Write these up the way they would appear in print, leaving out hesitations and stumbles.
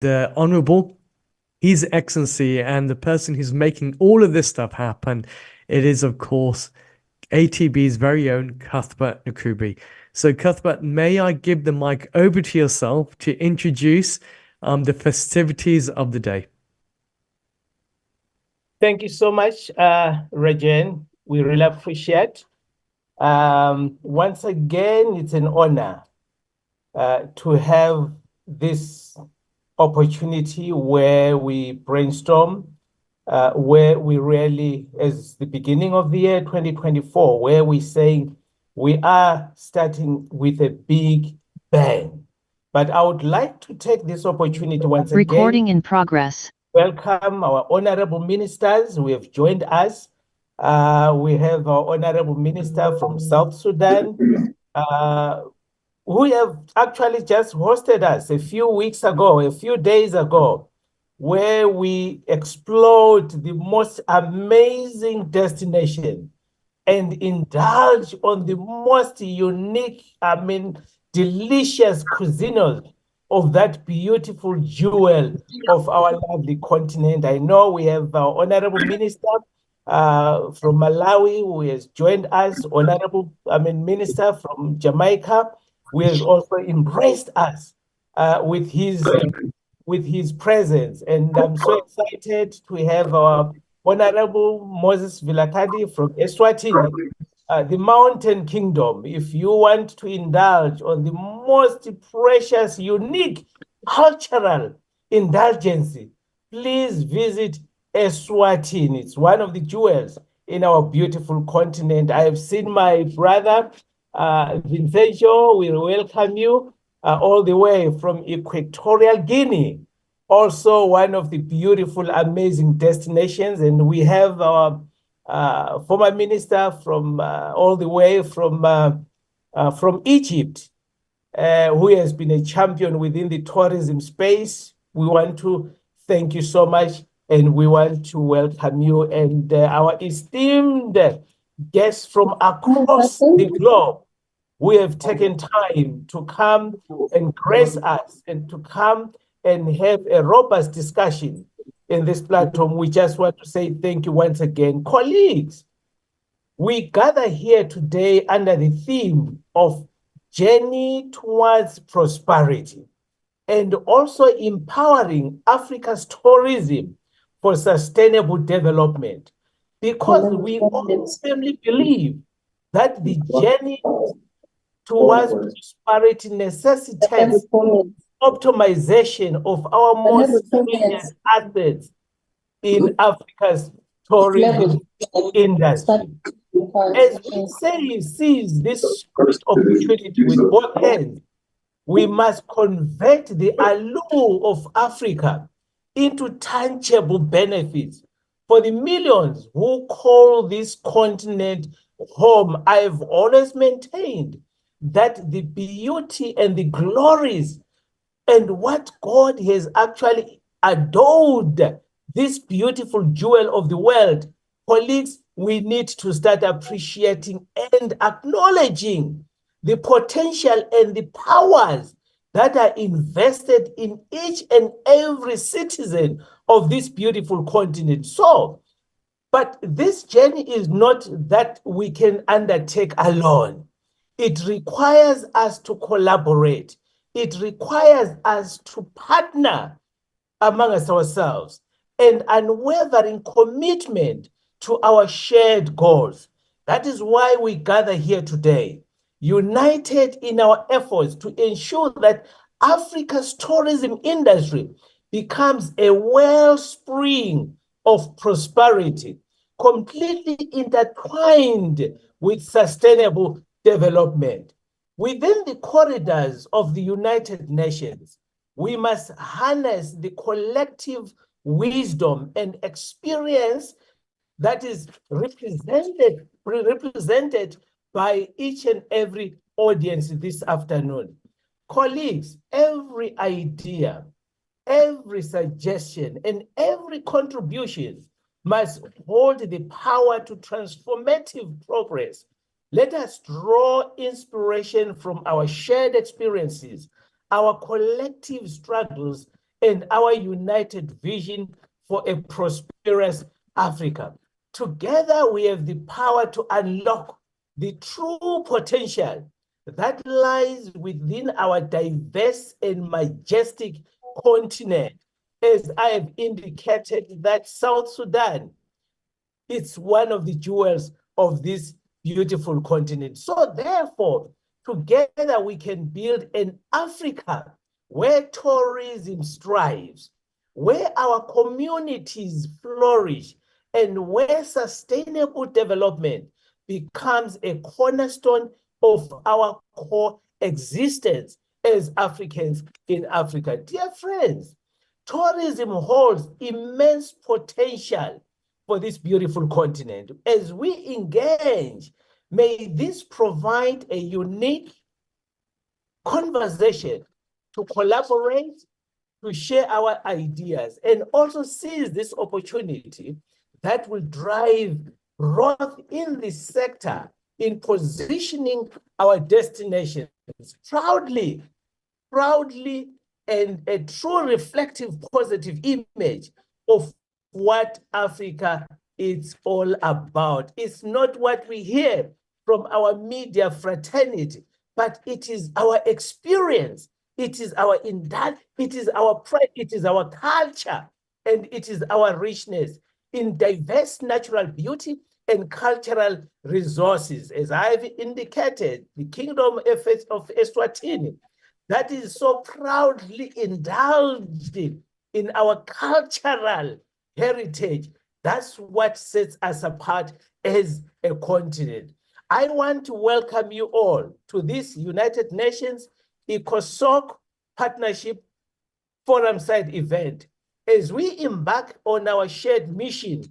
the Honorable His Excellency and the person who's making all of this stuff happen. It is, of course, ATB's very own Cuthbert Nkubi. So, Cuthbert, may I give the mic over to yourself to introduce the festivities of the day? Thank you so much, Rajan. We really appreciate. Once again, it's an honor to have this opportunity where we brainstorm, where we really, as the beginning of the year 2024, where we say we are starting with a big bang. But I would like to take this opportunity once again. Recording in progress. Welcome our honorable ministers who have joined us. We have our honorable minister from South Sudan, who have actually just hosted us a few days ago, where we explored the most amazing destination and indulge on the most unique, delicious cuisine of that beautiful jewel of our lovely continent. I know we have our honorable minister from Malawi who has joined us, honorable minister from Jamaica, who has also embraced us with his presence. And I'm so excited to have our honorable Moses Vilakadi from Eswatini, the Mountain Kingdom. If you want to indulge on the most precious, unique cultural indulgence, please visit Eswatini. It's one of the jewels in our beautiful continent. I have seen my brother, Vincenzo. We welcome you all the way from Equatorial Guinea. Also one of the beautiful, amazing destinations. And we have our former minister from all the way from Egypt, who has been a champion within the tourism space. We want to thank you so much, and we want to welcome you and our esteemed guests from across the globe who have taken time to come and grace us and to come and have a robust discussion in this platform. We just want to say thank you once again. Colleagues, we gather here today under the theme of Journey Towards Prosperity and also empowering Africa's tourism for sustainable development, because we all firmly believe that the journey towards prosperity necessitates optimization of our most precious assets in Africa's tourism industry. As we say, seize this great opportunity with both hands, we must convert the allure of Africa into tangible benefits for the millions who call this continent home. I've always maintained that the beauty and the glories and what God has actually adored this beautiful jewel of the world, colleagues, we need to start appreciating and acknowledging the potential and the powers that are invested in each and every citizen of this beautiful continent. So, but this journey is not that we can undertake alone. It requires us to collaborate. It requires us to partner amongst ourselves and unwavering commitment to our shared goals. That is why we gather here today, united in our efforts to ensure that Africa's tourism industry becomes a wellspring of prosperity, completely intertwined with sustainable development. Within the corridors of the United Nations, we must harness the collective wisdom and experience that is represented by each and every audience this afternoon. Colleagues, every idea, every suggestion, and every contribution must hold the power to transformative progress. Let us draw inspiration from our shared experiences, our collective struggles, and our united vision for a prosperous Africa. Together, we have the power to unlock the true potential that lies within our diverse and majestic continent. As I have indicated, that South Sudan, it's one of the jewels of this beautiful continent. So therefore, together we can build an Africa where tourism strives, where our communities flourish, and where sustainable development becomes a cornerstone of our core existence as Africans in Africa. Dear friends, tourism holds immense potential for this beautiful continent. As we engage, may this provide a unique conversation to collaborate, to share our ideas, and also seize this opportunity that will drive growth in this sector in positioning our destinations proudly, and a true reflective positive image of what Africa is all about. It's not what we hear from our media fraternity, but it is our experience. It is our it is our pride, it is our culture, and it is our richness in diverse natural beauty and cultural resources. As I've indicated, the Kingdom of Eswatini, that is so proudly indulged in our cultural heritage. That's what sets us apart as a continent. I want to welcome you all to this United Nations ECOSOC Partnership Forum Side event as we embark on our shared mission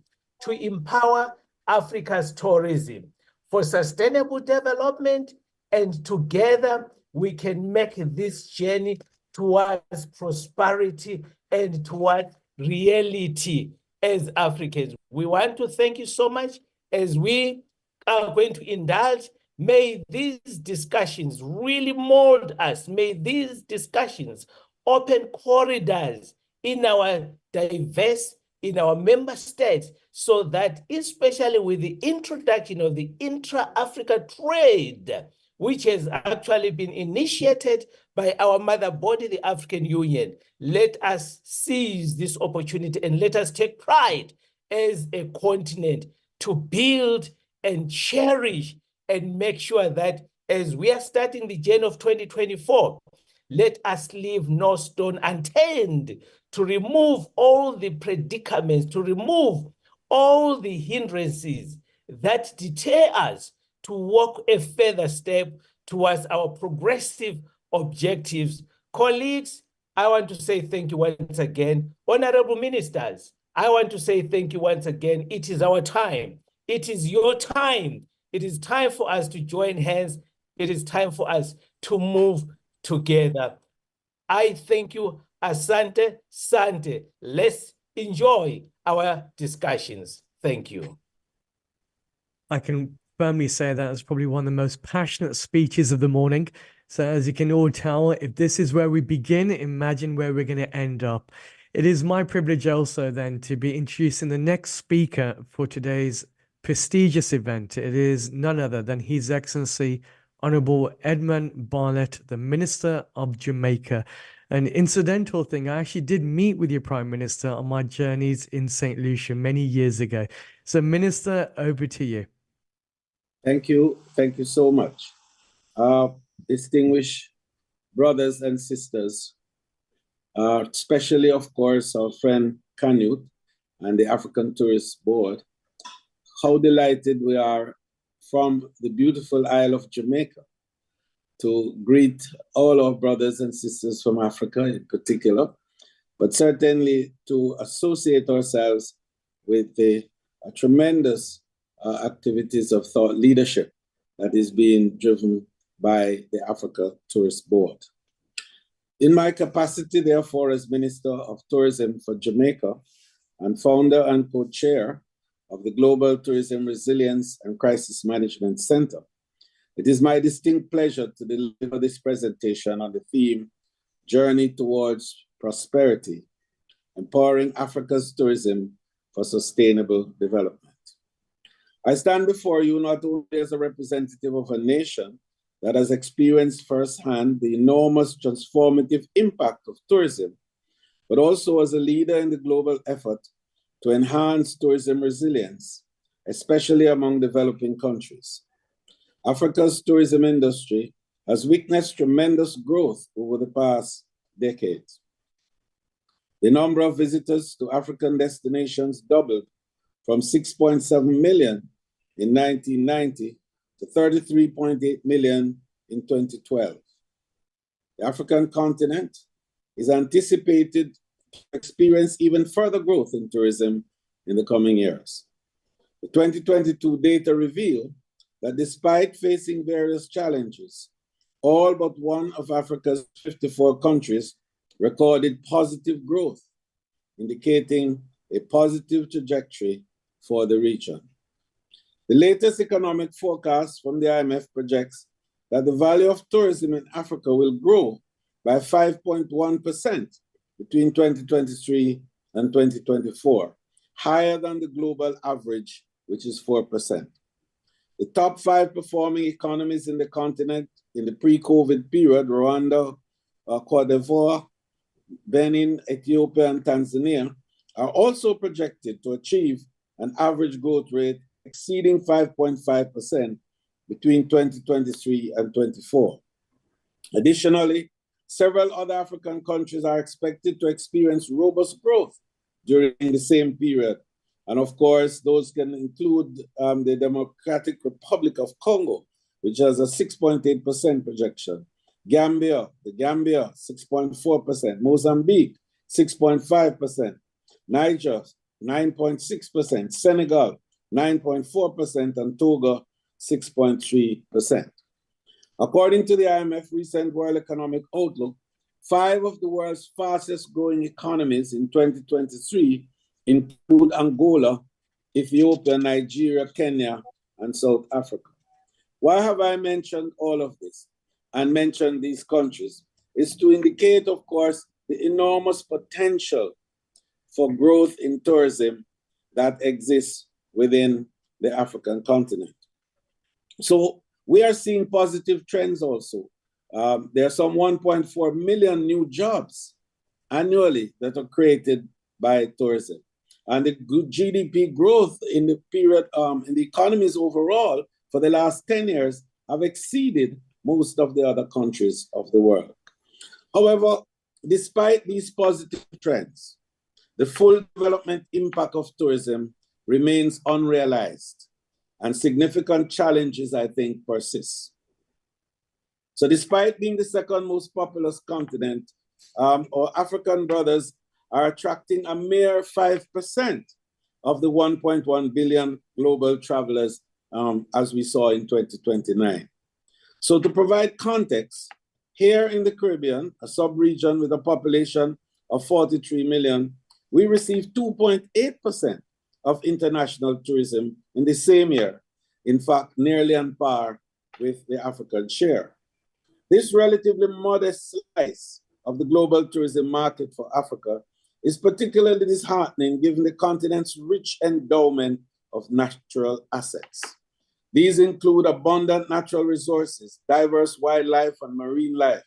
to empower Africa's tourism for sustainable development, and together we can make this journey towards prosperity and towards reality as Africans. We want to thank you so much as we are going to indulge. May these discussions really mold us. May these discussions open corridors in our member states, so that especially with the introduction of the intra-Africa trade, which has actually been initiated by our mother body, the African Union, let us seize this opportunity and let us take pride as a continent to build and cherish and make sure that as we are starting the journey of 2024, let us leave no stone unturned to remove all the predicaments, to remove all the hindrances that deter us to walk a further step towards our progressive objectives. Colleagues, I want to say thank you once again. Honorable ministers, I want to say thank you once again. It is our time. It is your time. It is time for us to join hands. It is time for us to move together. I thank you. Asante, Sante. Let's enjoy our discussions. Thank you. I can firmly say that was probably one of the most passionate speeches of the morning. So as you can all tell, if this is where we begin, imagine where we're going to end up. It is my privilege also then to be introducing the next speaker for today's prestigious event. It is none other than His Excellency Honorable Edmund Barnett, the Minister of Jamaica. An incidental thing, I actually did meet with your Prime Minister on my journeys in St. Lucia many years ago. So Minister, over to you. Thank you. Thank you so much. Distinguished brothers and sisters, especially, of course, our friend Canute and the African Tourist Board, how delighted we are from the beautiful Isle of Jamaica to greet all our brothers and sisters from Africa in particular, but certainly to associate ourselves with the tremendous activities of thought leadership that is being driven by the Africa Tourist Board. In my capacity, therefore, as Minister of Tourism for Jamaica and founder and co-chair of the Global Tourism Resilience and Crisis Management Center, it is my distinct pleasure to deliver this presentation on the theme, Journey Towards Prosperity, empowering Africa's tourism for sustainable development. I stand before you not only as a representative of a nation that has experienced firsthand the enormous transformative impact of tourism, but also as a leader in the global effort to enhance tourism resilience, especially among developing countries. Africa's tourism industry has witnessed tremendous growth over the past decades. The number of visitors to African destinations doubled from 6.7 million in 1990 to 33.8 million in 2012. The African continent is anticipated to experience even further growth in tourism in the coming years. The 2022 data reveal that despite facing various challenges, all but one of Africa's 54 countries recorded positive growth, indicating a positive trajectory for the region. The latest economic forecast from the IMF projects that the value of tourism in Africa will grow by 5.1% between 2023 and 2024, higher than the global average, which is 4%. The top 5 performing economies in the continent in the pre-COVID period, Rwanda, Cote d'Ivoire, Benin, Ethiopia, and Tanzania, are also projected to achieve an average growth rate exceeding 5.5% between 2023 and 24. Additionally, several other African countries are expected to experience robust growth during the same period. And of course, those can include the Democratic Republic of Congo, which has a 6.8% projection. Gambia, 6.4%. Mozambique, 6.5%. Niger, 9.6%. Senegal, 9.4%. And Togo, 6.3%. According to the IMF recent World Economic Outlook, 5 of the world's fastest growing economies in 2023 include Angola, Ethiopia, Nigeria, Kenya, and South Africa. Why have I mentioned all of this and mentioned these countries? Is to indicate, of course, the enormous potential for growth in tourism that exists within the African continent. So we are seeing positive trends also. There are some 1.4 million new jobs annually that are created by tourism. And the good GDP growth in the period, in the economies overall for the last 10 years have exceeded most of the other countries of the world. However, despite these positive trends, the full development impact of tourism remains unrealized, and significant challenges, I think, persist. So despite being the second most populous continent, our African brothers are attracting a mere 5% of the 1.1 billion global travelers, as we saw in 2029. So to provide context, here in the Caribbean, a sub-region with a population of 43 million, we received 2.8% of international tourism in the same year. In fact, nearly on par with the African share. This relatively modest slice of the global tourism market for Africa is particularly disheartening given the continent's rich endowment of natural assets. These include abundant natural resources, diverse wildlife and marine life,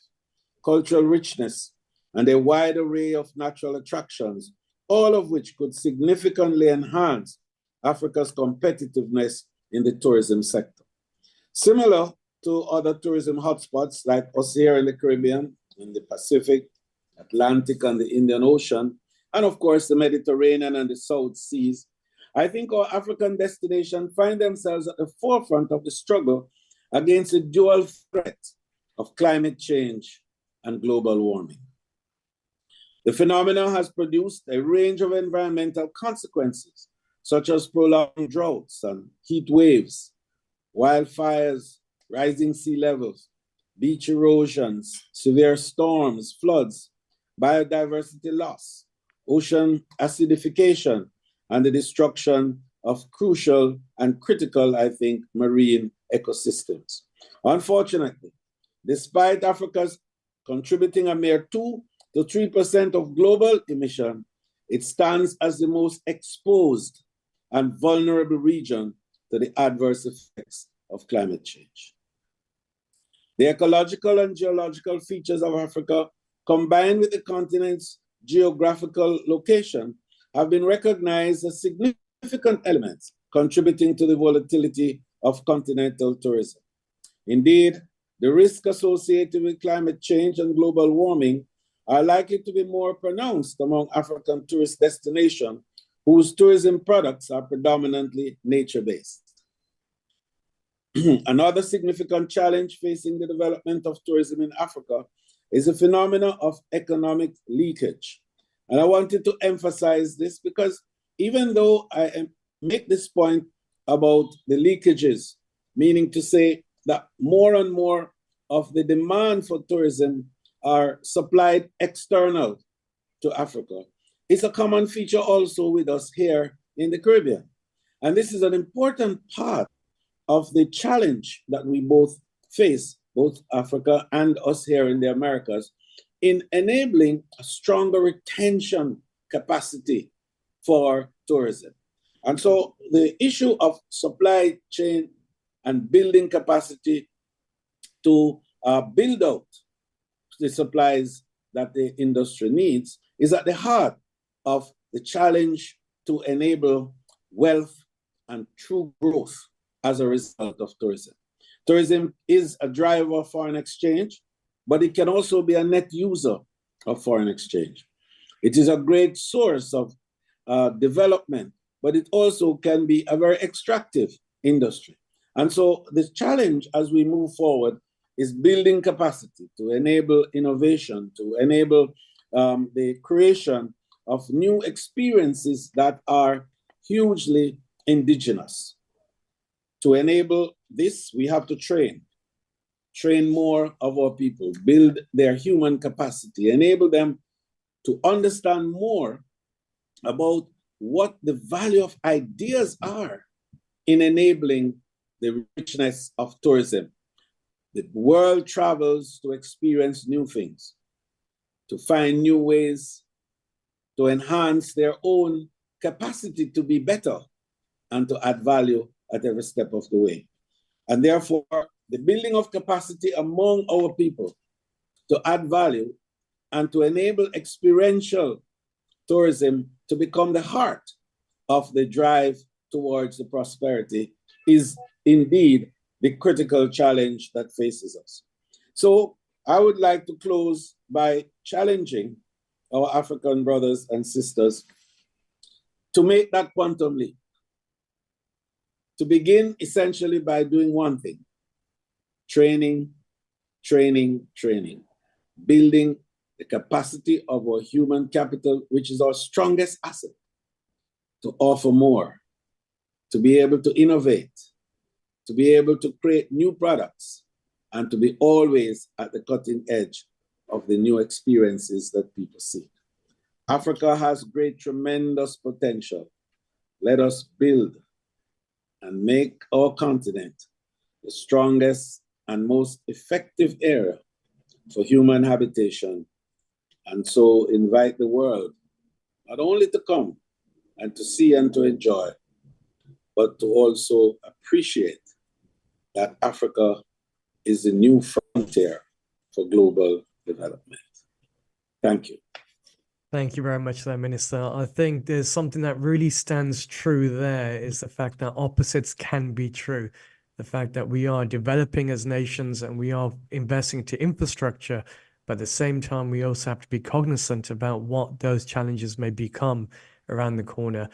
cultural richness, and a wide array of natural attractions, all of which could significantly enhance Africa's competitiveness in the tourism sector. Similar to other tourism hotspots like us here in the Caribbean, in the Pacific, Atlantic, and the Indian Ocean, and of course the Mediterranean and the South Seas, I think our African destinations find themselves at the forefront of the struggle against the dual threat of climate change and global warming. The phenomenon has produced a range of environmental consequences, such as prolonged droughts and heat waves, wildfires, rising sea levels, beach erosions, severe storms, floods, biodiversity loss, ocean acidification, and the destruction of crucial and critical, I think, marine ecosystems. Unfortunately, despite Africa's contributing a mere 2 to 3% of global emission, it stands as the most exposed and vulnerable region to the adverse effects of climate change. The ecological and geological features of Africa, combined with the continent's geographical location, have been recognized as significant elements contributing to the volatility of continental tourism. Indeed, the risks associated with climate change and global warming are likely to be more pronounced among African tourist destinations whose tourism products are predominantly nature-based. Another significant challenge facing the development of tourism in Africa is the phenomenon of economic leakage. And I wanted to emphasize this because even though I make this point about the leakages, meaning to say that more and more of the demand for tourism are supplied external to Africa, it's a common feature also with us here in the Caribbean. And this is an important part of the challenge that we both face, both Africa and us here in the Americas, in enabling a stronger retention capacity for tourism. And so the issue of supply chain and building capacity to build out the supplies that the industry needs is at the heart of the challenge to enable wealth and true growth as a result of tourism. Tourism is a driver of foreign exchange, but it can also be a net user of foreign exchange. It is a great source of development, but it also can be a very extractive industry. And so the challenge as we move forward is building capacity to enable innovation, to enable the creation of new experiences that are hugely indigenous. To enable this, we have to train more of our people, build their human capacity, enable them to understand more about what the value of ideas are in enabling the richness of tourism. The world travels to experience new things, to find new ways, to enhance their own capacity to be better and to add value at every step of the way. And therefore, the building of capacity among our people to add value and to enable experiential tourism to become the heart of the drive towards the prosperity is indeed the critical challenge that faces us. So I would like to close by challenging our African brothers and sisters to make that quantum leap. To begin essentially by doing one thing: training, training, training, building the capacity of our human capital, which is our strongest asset, to offer more, to be able to innovate, to be able to create new products, and to be always at the cutting edge of the new experiences that people seek. Africa has great, tremendous potential. Let us build and make our continent the strongest and most effective area for human habitation, and so invite the world not only to come and to see and to enjoy, but to also appreciate that Africa is the new frontier for global development. Thank you. Thank you very much there, Minister. I think there's something that really stands true there is the fact that opposites can be true. The fact that we are developing as nations and we are investing into infrastructure, but at the same time, we also have to be cognizant about what those challenges may become around the corner.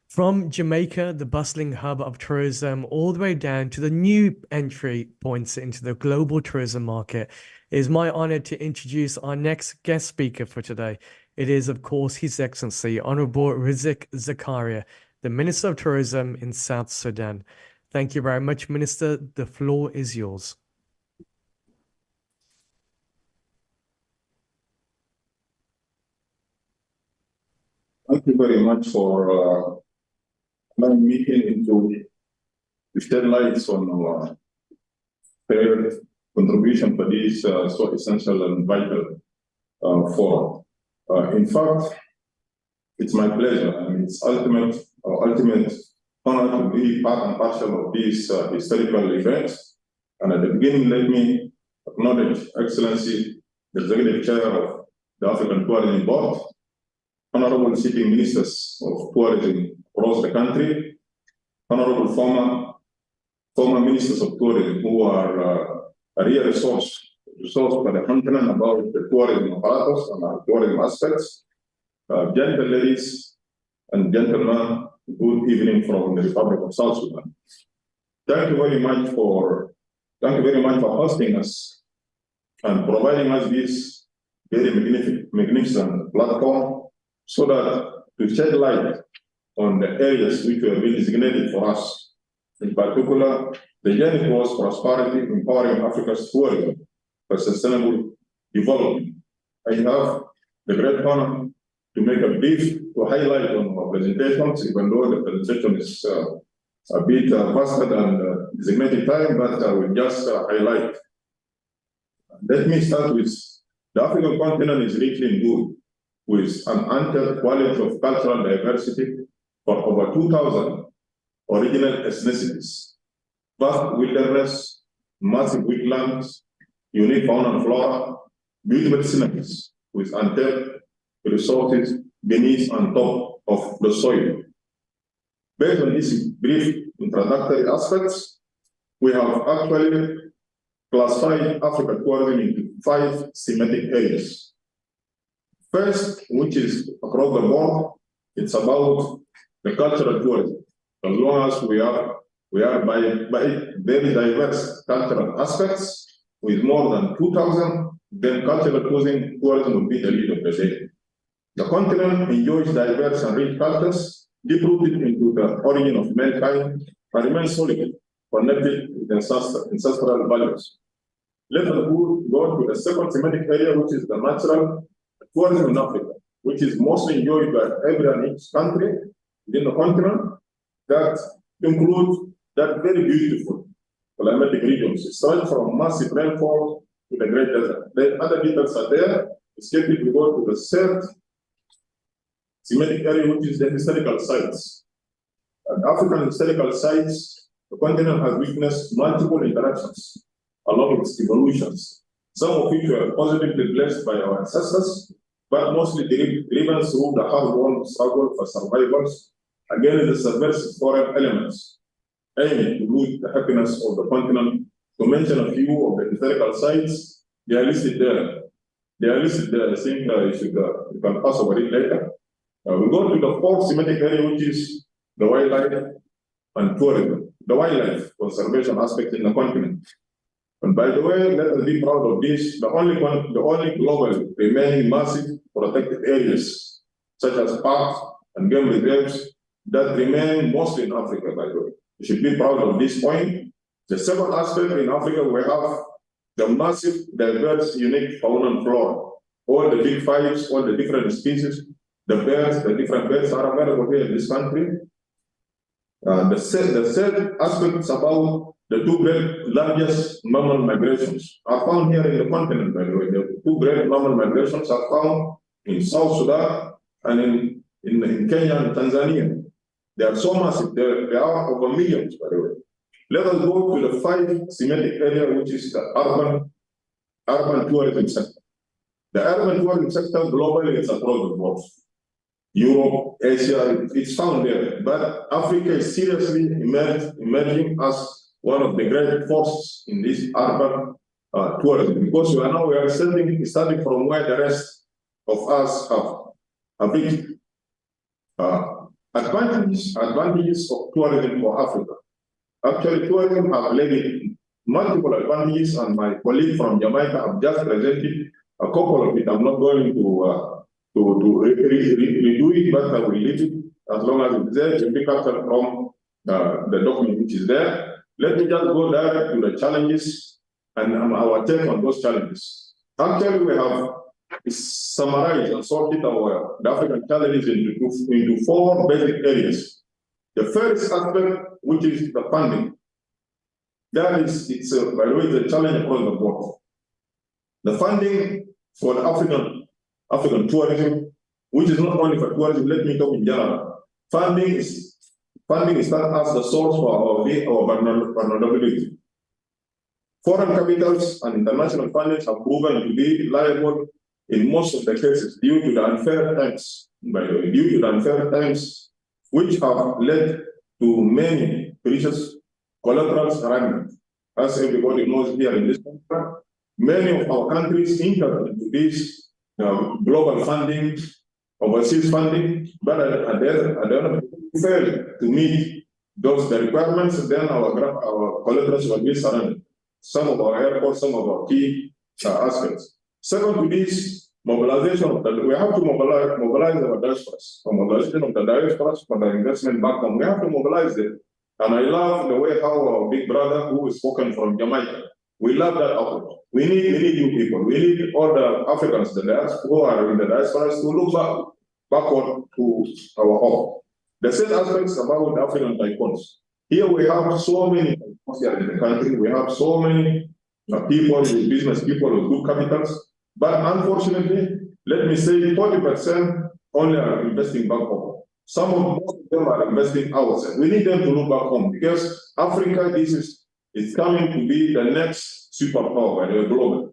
From Jamaica, the bustling hub of tourism, all the way down to the new entry points into the global tourism market, it is my honor to introduce our next guest speaker for today. It is, of course, His Excellency, Honorable Rizik Zakaria, the Minister of Tourism in South Sudan. Thank you very much, Minister. The floor is yours. Thank you very much for allowing me to shed light on our fair contribution for this so essential and vital forum. In fact, it's my pleasure and it's ultimate honor to be part and parcel of these historical events. And at the beginning, let me acknowledge Excellency, the Executive Chair of the African Tourism Board, Honorable Sitting Ministers of Tourism across the country, Honorable former Ministers of Tourism who are a real resource for the continent about the tourism apparatus and our tourism aspects. Gentle ladies and gentlemen, good evening from the Republic of South Sudan. Thank you very much for hosting us and providing us this very magnificent platform so that to shed light on the areas which have been designated for us. In particular, the journey towards prosperity, empowering Africa's tourism for sustainable development. I have the great honor to make a brief to highlight on our presentations, even though the presentation is a bit faster than designated time, but I will just highlight. Let me start with the African continent is richly endowed with an untapped quality of cultural diversity for over 2,000 original ethnicities, vast wilderness, massive wetlands, unique fauna and flora, beautiful sceneries with untapped resources beneath and top of the soil. Based on these brief introductory aspects, we have actually classified African tourism into 5 thematic areas. First, which is across the board, it's about the cultural tourism. As long as we are by very diverse cultural aspects, with more than 2,000, then cultural tourism will be the lead of the day. The continent enjoys diverse and rich cultures, deep-rooted into the origin of mankind, and remains solid, connected with ancestral values. Let us go to the second thematic area, which is the natural tourism in Africa, which is mostly enjoyed by every and each country within the continent, that includes that very beautiful climatic regions. It starts from massive rainfall to the Great Desert. Then other details are there. Escaping to go to the third thematic area, which is the historical sites. And African historical sites, the continent has witnessed multiple interactions along its evolutions, some of which were positively blessed by our ancestors, but mostly driven through the hard-won struggle for survivals against the subversive foreign elements, aiming to root the happiness of the continent. To mention a few of the historical sites, they are listed there. I think you can pass over it later. We go to the fourth thematic area, which is the wildlife and tourism, the wildlife conservation aspect in the continent. And by the way, let us be proud of this, the only global remaining massive protected areas, such as parks and game reserves, that remain mostly in Africa, by the way. We should be proud of this point. The second aspect in Africa, we have the massive, diverse, unique fauna and flora. All the big fives, all the different species, the different birds are available here in this country. The third aspect is about the 2 great largest mammal migrations are found here in the continent, by the way. The 2 great mammal migrations are found in South Sudan and in Kenya and Tanzania. They are so massive, they are over millions, by the way. Let us go to the 5th thematic area, which is the urban tourism sector. The urban tourism sector globally is across the board. Europe, Asia, it's found there. But Africa is seriously emerging as one of the great forces in this urban tourism, because we are starting from where the rest of us have reached. Advantages of tourism for Africa. Actually, tourism have led multiple advantages, and my colleague from Jamaica have just presented a couple of it. I'm not going to redo it, but I will leave it as long as it's there. You pick up from the document which is there. Let me just go direct to the challenges and our take on those challenges. Actually, we have summarized and sorted the African challenges into 4 basic areas. The first aspect, which is the funding. That is, by the way, the challenge across the board. The funding for the African tourism which is not only for tourism. Let me talk in general. Funding is started as the source for our vulnerability. Foreign capitals and international fundings have proven to be liable in most of the cases due to the unfair terms, which have led to many precious collaterals running. As everybody knows here in this country, many of our countries entered into this global funding, overseas funding, but at the end of it, failed to meet the requirements. Then our collaterals will be surrendered. Some of our airports, some of our key aspects. Second to this, mobilization of we have to mobilize our diasporas. Mobilization of the diasporas for the investment back home. We have to mobilize them. And I love the way how our big brother, who is spoken from Jamaica, we love that approach. We need new people. We need all the Africans, who are in the diasporas, to look backward to our home. The same aspects about the African tycoons. Here we have so many tycoons here in the country. We have so many people with business, people with good capitals. But unfortunately, let me say 40% only are investing back home. Most of them are investing outside. We need them to look back home because Africa, is coming to be the next superpower globally.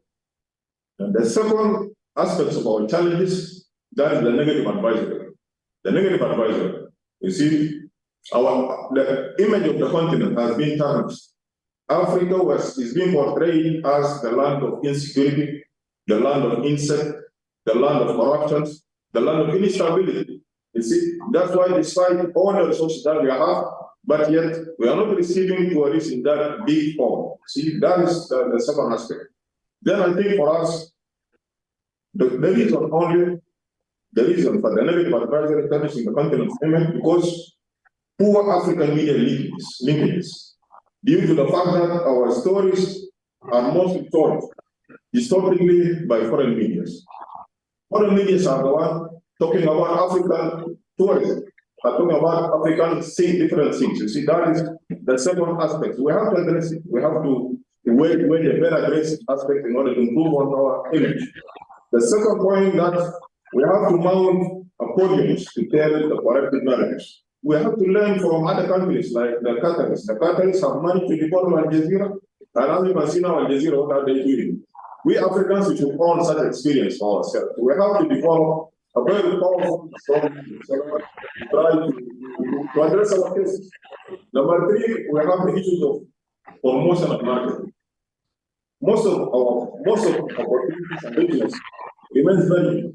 And the second aspect of our challenges, that is the negative advisory. The negative advisory. You see, the image of the continent has been tarnished. Africa is being portrayed as the land of insecurity, the land of incest, the land of corruption, the land of instability. You see, that's why despite all the resources that we have, but yet we are not receiving tourists in that big form. See, that is the second aspect. Then I think for us, the reason for the negative advisory tarnishing the continent's image because poor African media linkages, due to the fact that our stories are mostly told historically by foreign media. Foreign media are the one talking about African tourism, are talking about African different things. You see, that is the second aspect. We have to address it. We have to wait a better address aspect in order to improve on our image. The second point that we have to mount a podiums to tell the corrective narratives. We have to learn from other countries like the Qataris. The Qataris have managed to develop Al Jazeera, and as you can see now, Al Jazeera, what are they doing? We Africans, we should own such experience for ourselves. We have to develop a very powerful story to try to address our cases. Number three, we have the issues of promotion and marketing. Most of opportunities and business remains valuable.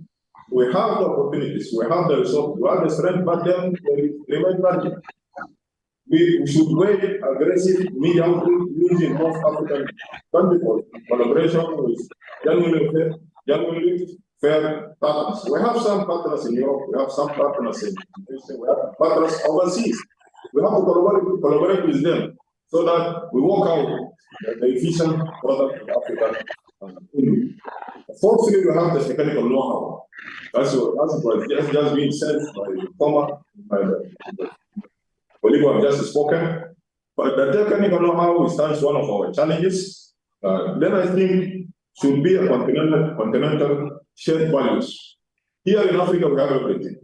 We have the opportunities, we have the resources, we have the strength, but then they remain valuable. We should wait aggressive media outreach using most African countries for collaboration with genuinely fair partners. We have some partners in Europe, we have some partners in Asia, we have partners overseas. We have to collaborate with them so that we work out the efficient product of Africa. Fourthly, we have the technical know-how. As was just being said by the colleague who have just spoken. But the technical know-how stands one of our challenges. Then I think should be a continental shared values. Here in Africa, we have everything.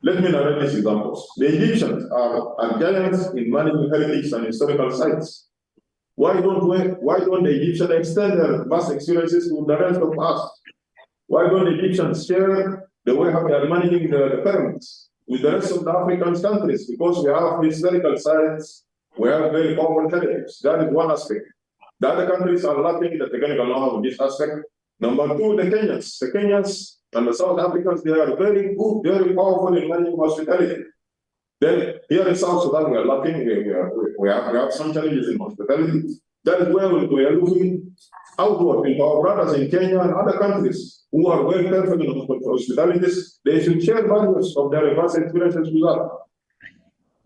Let me narrate these examples. The Egyptians are giants in managing heritage and historical sites. Why don't the Egyptians extend their vast experiences with the rest of us? Why don't the Egyptians share the way how they are managing the pyramids with the rest of the African countries? Because we have historical sites, we have very powerful heritage. That is one aspect. The other countries are lacking the technical know-how in this aspect. Number two, the Kenyans. The Kenyans and the South Africans, they are very good, very powerful in managing hospitality. Then here in South Sudan, we are lacking, we have some challenges in hospitality. That is where we are looking outward into our brothers in Kenya and other countries who are very perfect in hospitalities. They should share values of their vast experiences with us.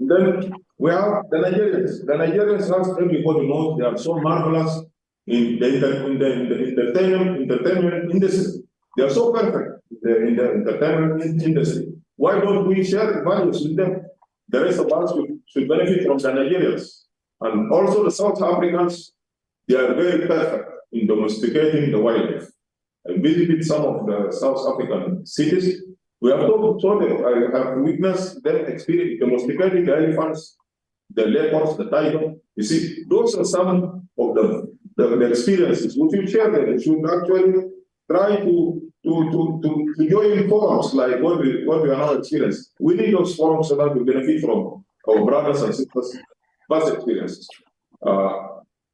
Then we have the Nigerians. The Nigerians, as everybody knows, they are so marvelous in the entertainment industry. They are so perfect in the entertainment industry. Why don't we share values with them? The rest of us should benefit from the Nigerians. And also the South Africans, they are very perfect in domesticating the wildlife. I visited some of the South African cities. We have told them, I have witnessed them experience domesticating the elephants, the leopards, the tiger. You see, those are some of the experiences. We should share them. We should actually try to join forums like what we are now experiencing. We need those forums so that we benefit from our brothers and sisters' past experiences.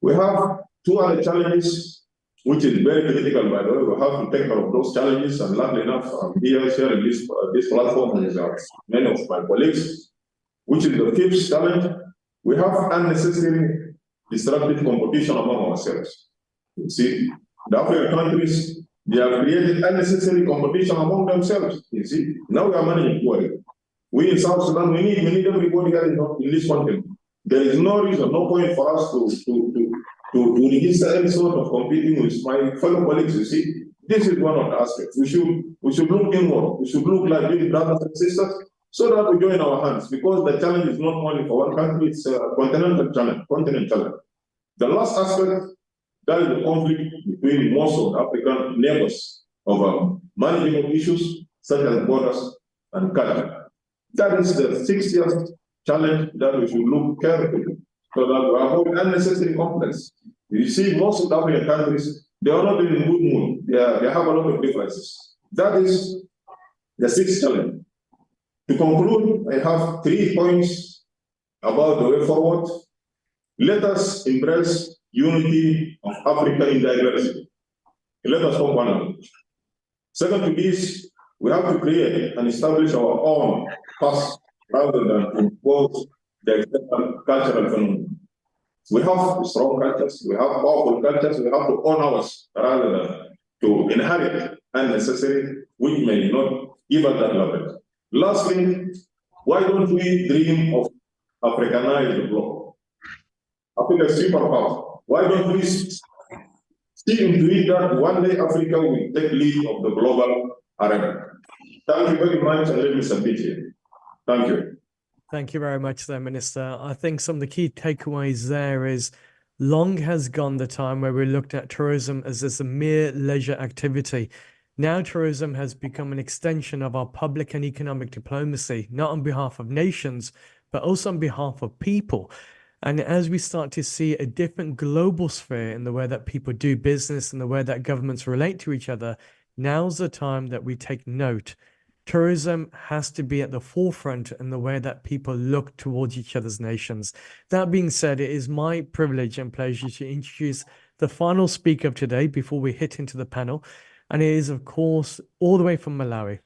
We have two other challenges, which is very critical, by the way. We have to take care of those challenges, and luckily enough, I'm here sharing this platform with many of my colleagues, which is the fifth challenge. We have unnecessary destructive competition among ourselves. You see, the African countries, they have created unnecessary competition among themselves. You see, now we are managing poorly. We in South Sudan, we need everybody here in this continent. There is no reason, no point for us to register any sort of competing with my fellow colleagues. You see, this is one of the aspects. We should look inward. We should look like big brothers and sisters, so that we join our hands, because the challenge is not only for one country, it's a continental challenge. The last aspect, that is the conflict between most of the African neighbors over managing of issues such as borders and culture. That is the 60th challenge that we should look carefully, so that we avoid unnecessary conflicts. You see, most of the African countries, they are not in a good mood. They have a lot of differences. That is the 6th challenge. To conclude, I have 3 points about the way forward. Let us embrace unity of Africa in diversity. Let us talk one language. Second to this, we have to create and establish our own past rather than impose the external cultural phenomenon. We have strong cultures, we have powerful cultures, we have to own ours rather than to inherit unnecessary, which may not give us that leverage. Lastly, why don't we dream of Africanize the globe? Africa is superpower. Why don't we see into it that one day Africa will take lead of the global arena? Thank you very much, and let me submit here. Thank you. Thank you very much there, Minister. I think some of the key takeaways there is long has gone the time where we looked at tourism as just a mere leisure activity. Now tourism has become an extension of our public and economic diplomacy, not on behalf of nations, but also on behalf of people. And as we start to see a different global sphere in the way that people do business and the way that governments relate to each other, now's the time that we take note. Tourism has to be at the forefront in the way that people look towards each other's nations. That being said, it is my privilege and pleasure to introduce the final speaker of today before we hit into the panel. And it is, of course, all the way from Malawi.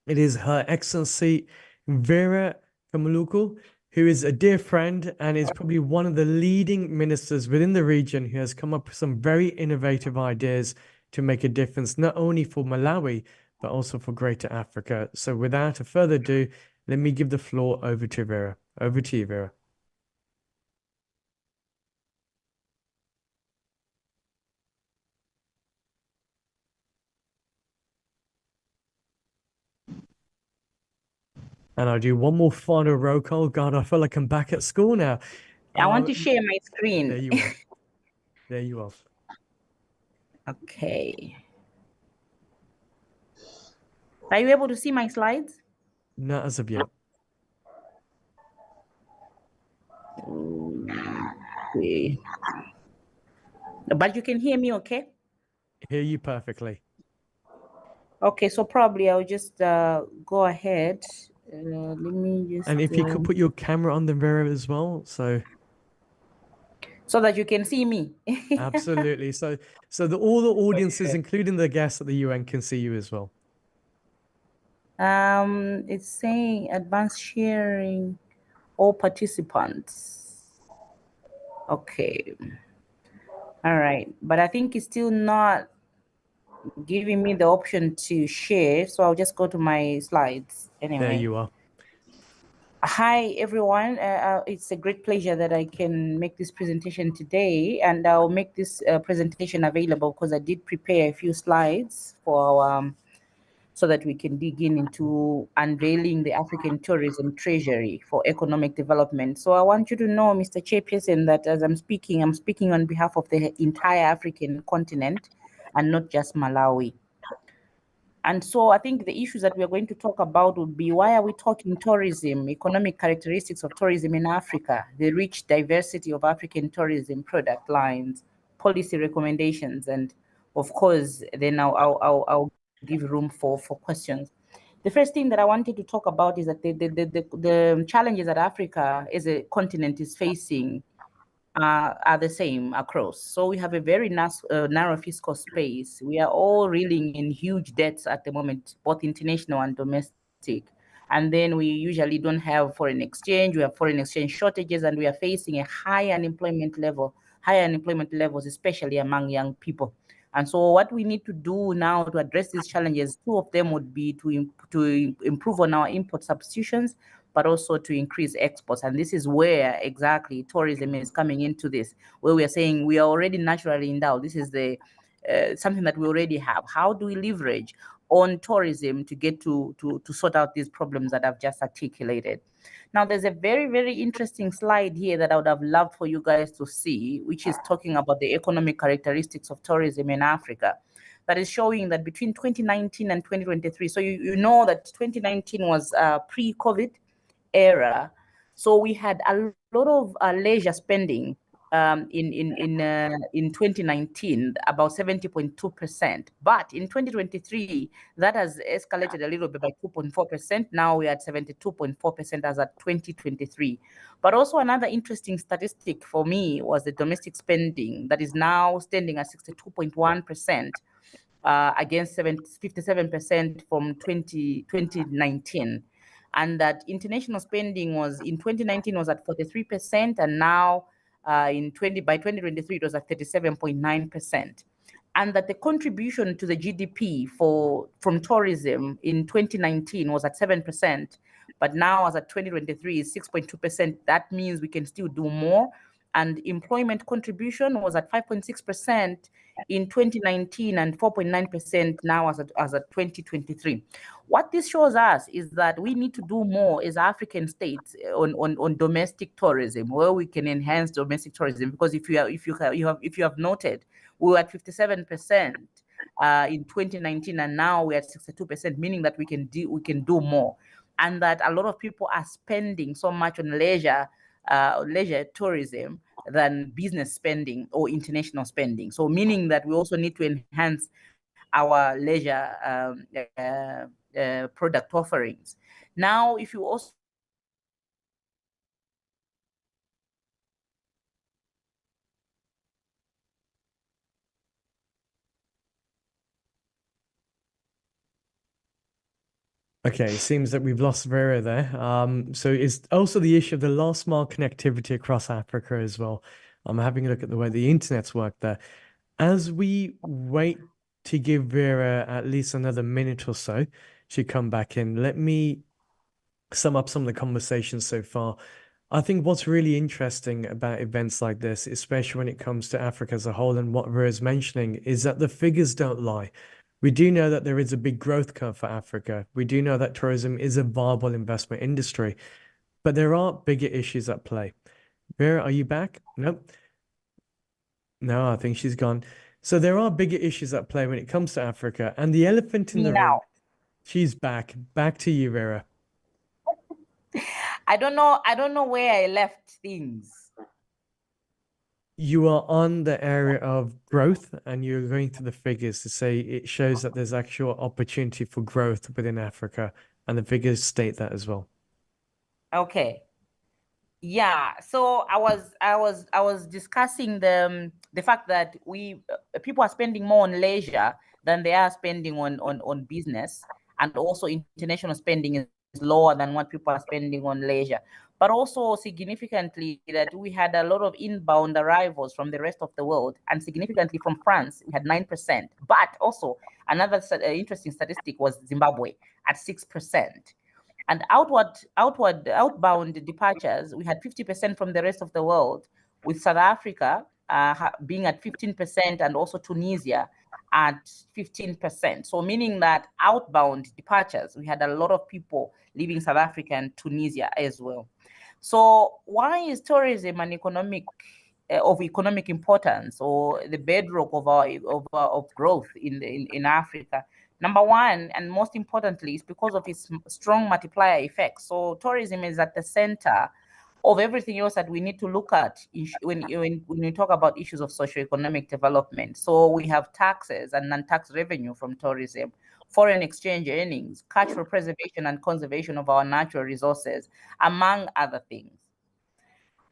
It is Her Excellency Vera Kamuluku, who is a dear friend and is probably one of the leading ministers within the region who has come up with some very innovative ideas to make a difference, not only for Malawi, but also for Greater Africa. So without further ado, let me give the floor over to Vera. Over to you, Vera. And I'll do one more final roll call. God, I feel like I'm back at school now. I want to share my screen. There you are. There you are. Okay. Are you able to see my slides? Not as of yet. Okay. But you can hear me okay? Hear you perfectly. Okay, so probably I'll just go ahead. Let me just... And if you could put your camera on the Vera as well, so that you can see me. Absolutely. So all the audiences, including the guests at the UN, can see you as well. It's saying advanced sharing, all participants. Okay. All right, but I think it's still not giving me the option to share, so I'll just go to my slides anyway. There you are. Hi everyone, it's a great pleasure that I can make this presentation today, and I'll make this presentation available because I did prepare a few slides for our, so that we can dig into unveiling the African tourism treasury for economic development. So I want you to know, Mr. Chairperson, that as I'm speaking on behalf of the entire African continent and not just Malawi. And so I think the issues that we are going to talk about would be, why are we talking tourism, economic characteristics of tourism in Africa, the rich diversity of African tourism product lines, policy recommendations, and of course, then I'll give room for questions. The first thing that I wanted to talk about is that the challenges that Africa as a continent is facing are the same across. So we have a very narrow fiscal space. We are all reeling in huge debts at the moment, both international and domestic. And then we usually don't have foreign exchange. We have foreign exchange shortages, and we are facing a high unemployment levels, especially among young people. And so what we need to do now to address these challenges, two of them would be to improve on our import substitutions, but also to increase exports. And this is where exactly tourism is coming into this, where we are saying we are already naturally endowed. This is the something that we already have. How do we leverage on tourism to get to sort out these problems that I've just articulated? Now, there's a very, very interesting slide here that I would have loved for you guys to see, which is talking about the economic characteristics of tourism in Africa. That is showing that between 2019 and 2023, so you know that 2019 was pre-COVID era. So we had a lot of leisure spending in 2019, about 70.2%. But in 2023, that has escalated a little bit by 2.4%. Now we're at 72.4% as at 2023. But also another interesting statistic for me was the domestic spending that is now standing at 62.1%. Against 57% from 2019. And that international spending was in 2019 was at 43%, and now by 2023 it was at 37.9%. And that the contribution to the GDP from tourism in 2019 was at 7%, but now as at 2023 is 6.2%. That means we can still do more. And employment contribution was at 5.6% in 2019 and 4.9% now as at 2023. What this shows us is that we need to do more as African states on domestic tourism, where we can enhance domestic tourism. Because if you have noted, we were at 57% in 2019, and now we're at 62%, meaning that we can do more, and that a lot of people are spending so much on leisure tourism than business spending or international spending. So meaning that we also need to enhance our leisure product offerings. Now, if you also Okay, it seems that we've lost Vera there. So it's also the issue of the last mile connectivity across Africa as well. I'm having a look at the way the internet's worked there. As we wait to give Vera at least another minute or so to come back in, let me sum up some of the conversations so far. I think what's really interesting about events like this, especially when it comes to Africa as a whole and what Vera's mentioning, is that the figures don't lie. We do know that there is a big growth curve for Africa. We do know that tourism is a viable investment industry, but there are bigger issues at play. Vera, are you back? Nope. No, I think she's gone. So there are bigger issues at play when it comes to Africa, and the elephant in the room. She's back. Back to you, Vera. I don't know where I left things. You are on the area of growth, and you're going through the figures to say it shows that there's actual opportunity for growth within Africa, and the figures state that as well. Okay. Yeah. So I was discussing the fact that people are spending more on leisure than they are spending on business, and also international spending is lower than what people are spending on leisure. But also significantly that we had a lot of inbound arrivals from the rest of the world, and significantly from France, we had 9%. But also another interesting statistic was Zimbabwe at 6%. And outbound departures, we had 50% from the rest of the world, with South Africa being at 15% and also Tunisia at 15%. So meaning that outbound departures, we had a lot of people leaving South Africa and Tunisia as well. So why is tourism an economic importance, or the bedrock of growth in Africa? Number one, and most importantly, is because of its strong multiplier effect. So tourism is at the center of everything else that we need to look at when we talk about issues of socioeconomic development. So we have taxes and non-tax revenue from tourism, foreign exchange earnings, cultural preservation and conservation of our natural resources, among other things.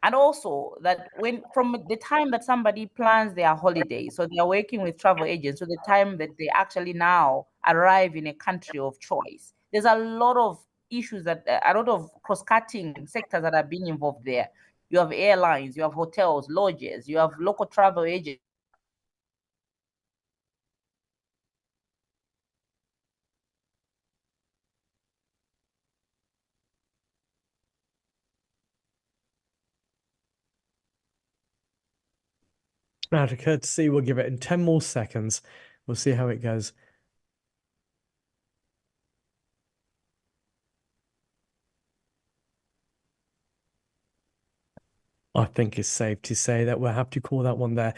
And also that from the time that somebody plans their holiday, so they are working with travel agents, to the time that they actually now arrive in a country of choice, there's a lot of issues a lot of cross-cutting sectors that are being involved there. You have airlines, you have hotels, lodges, you have local travel agents. Out of courtesy, we'll give it in 10 more seconds. We'll see how it goes. I think it's safe to say that we'll have to call that one there.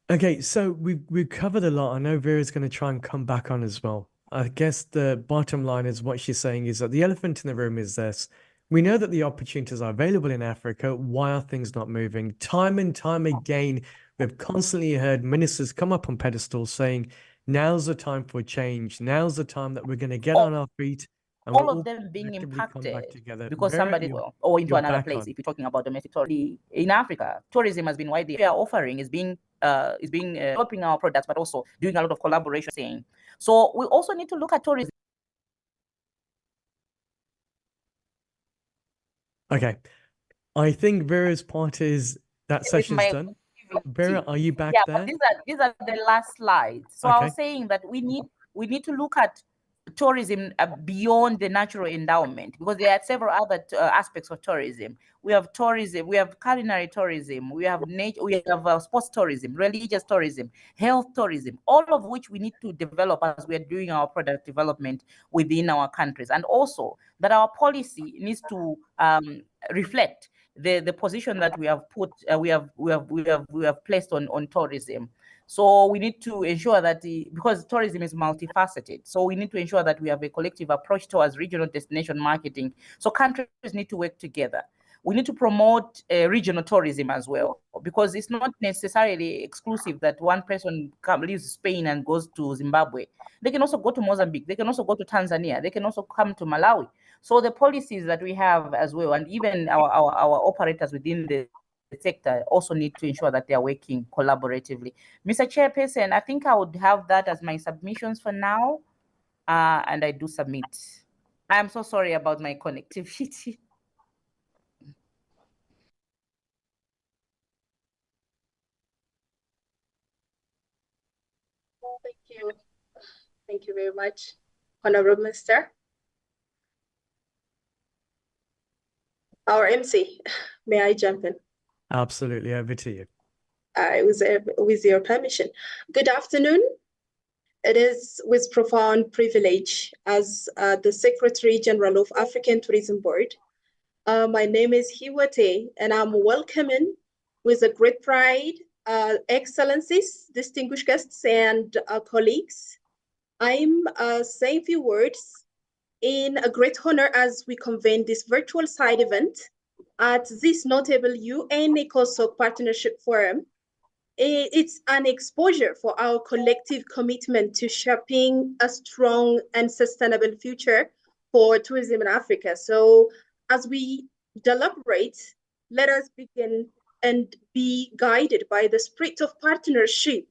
Okay, so we've covered a lot. I know Vera's going to try and come back on as well. I guess the bottom line is what she's saying is that the elephant in the room is this. We know that the opportunities are available in Africa. Why are things not moving? Time and time again, we've constantly heard ministers come up on pedestals saying, now's the time for change. Now's the time that we're going to get on our feet. And all we'll of them being collectively come back impacted together. because Vera, somebody or into you're another back place. on. If you're talking about domestic tourism in Africa, tourism has been widely offering is being developing our products, but also doing a lot of collaboration. So we also need to look at tourism. Okay, I think Vera's part is that session's done. Vera, are you back there? But these are the last slides. So Okay. I was saying that we need to look at tourism beyond the natural endowment, because there are several other aspects of tourism. We have tourism, we have culinary tourism, we have nature, we have sports tourism, religious tourism, health tourism, all of which we need to develop as we are doing our product development within our countries. And also that our policy needs to reflect the position that we have put we have placed on tourism. So we need to ensure that because tourism is multifaceted, so we need to ensure that we have a collective approach towards regional destination marketing. So countries need to work together. We need to promote regional tourism as well, because it's not necessarily exclusive that one person leaves Spain and goes to Zimbabwe. They can also go to Mozambique. They can also go to Tanzania. They can also come to Malawi. So the policies that we have as well, and even our operators within the sector also need to ensure that they are working collaboratively. Mr. Chairperson, I think I would have that as my submissions for now, and I do submit. I'm so sorry about my connectivity. Thank you. Thank you very much, Honorable Minister. Our MC, may I jump in? Absolutely, over to you. With your permission. Good afternoon. It is with profound privilege as the Secretary General of African Tourism Board. My name is Hiwate, and I'm welcoming with a great pride, excellencies, distinguished guests, and colleagues. I'm saying a few words in a great honor as we convene this virtual side event at this notable UN ECOSOC Partnership Forum. It's an exposure for our collective commitment to shaping a strong and sustainable future for tourism in Africa. So as we deliberate, let us begin and be guided by the spirit of partnership,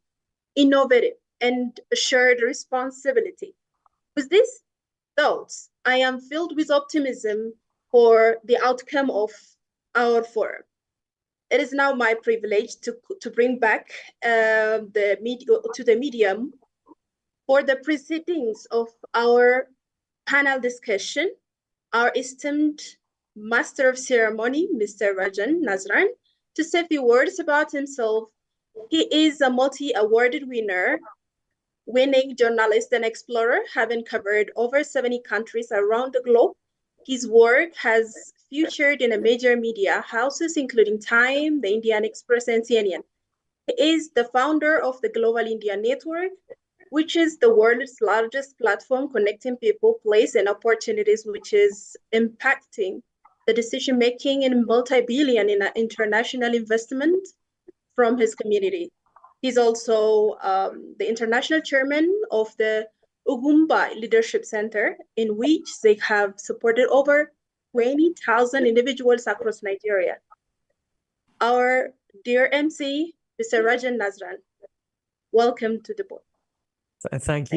innovative, and shared responsibility. With these thoughts, I am filled with optimism for the outcome of our forum. It is now my privilege to bring back the medium for the proceedings of our panel discussion, our esteemed Master of Ceremony, Mr. Rajan Nazran, to say a few words about himself. He is a multi-awarded winning journalist and explorer, having covered over 70 countries around the globe. His work has featured in a major media houses, including Time, the Indian Express, and CNN. He is the founder of the Global India Network, which is the world's largest platform connecting people, place, and opportunities, which is impacting the decision-making in multi-billion in international investment from his community. He's also the international chairman of the Ugumba Leadership Center, in which they have supported over 20,000 individuals across Nigeria. Our dear MC, Mr. Rajan Nazran, welcome to the board. Thank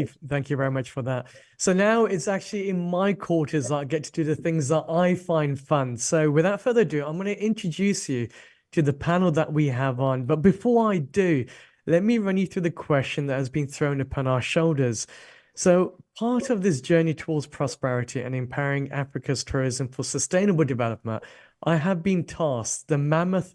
you very much for that. So now it's actually in my quarters that I get to do the things that I find fun. So without further ado, I'm going to introduce you to the panel that we have on. But before I do, let me run you through the question that has been thrown upon our shoulders. So part of this journey towards prosperity and empowering Africa's tourism for sustainable development, I have been tasked the mammoth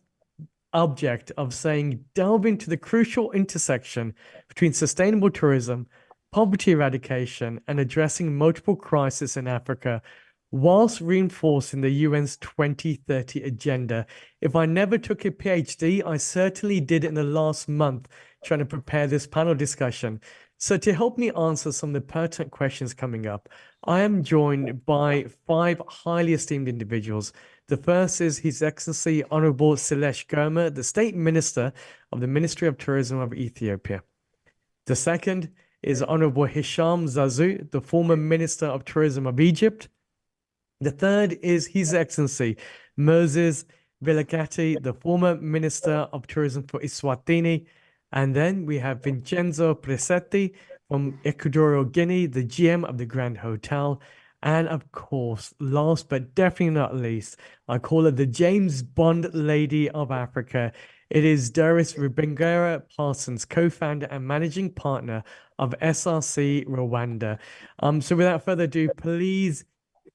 object of saying delve into the crucial intersection between sustainable tourism, poverty eradication, and addressing multiple crises in Africa, whilst reinforcing the UN's 2030 agenda. If I never took a PhD, I certainly did in the last month trying to prepare this panel discussion. So to help me answer some of the pertinent questions coming up, I am joined by 5 highly esteemed individuals. The first is His Excellency Honorable Silesh Goma, the State Minister of the Ministry of Tourism of Ethiopia. The second is Honorable Hisham Zazu, the former Minister of Tourism of Egypt. The third is His Excellency Moses Vilagati, the former Minister of Tourism for Eswatini. And then we have Vincenzo Presetti from Equatorial Guinea, the GM of the Grand Hotel. And of course, last but definitely not least, I call her the James Bond Lady of Africa. It is Doris Rubengera Parsons, co-founder and managing partner of SRC Rwanda. So without further ado, please,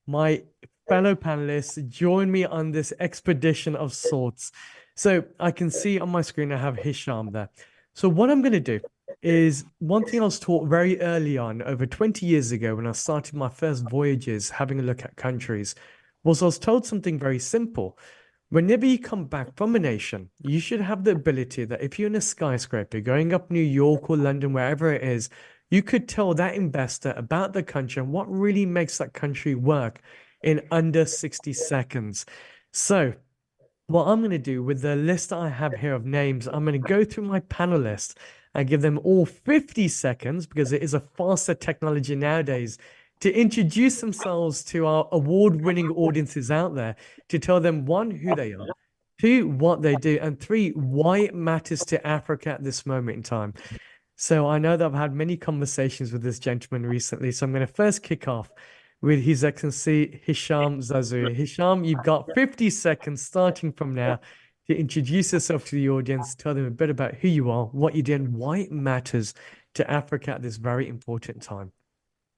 my fellow panelists, join me on this expedition of sorts. So I can see on my screen, I have Hisham there. So what I'm going to do is one thing I was taught very early on, over 20 years ago, when I started my first voyages, having a look at countries, was I was told something very simple. Whenever you come back from a nation, you should have the ability that if you're in a skyscraper going up New York or London, wherever it is, you could tell that investor about the country and what really makes that country work in under 60 seconds. So what I'm going to do with the list that I have here of names, I'm going to go through my panelists and give them all 50 seconds, because it is a faster technology nowadays, to introduce themselves to our award-winning audiences out there, to tell them, 1, who they are, 2, what they do, and 3, why it matters to Africa at this moment in time. So I know that I've had many conversations with this gentleman recently, so I'm going to first kick off with His Excellency Hisham Zazu. Hisham, you've got 50 seconds starting from now to introduce yourself to the audience, tell them a bit about who you are, what you do, and why it matters to Africa at this very important time.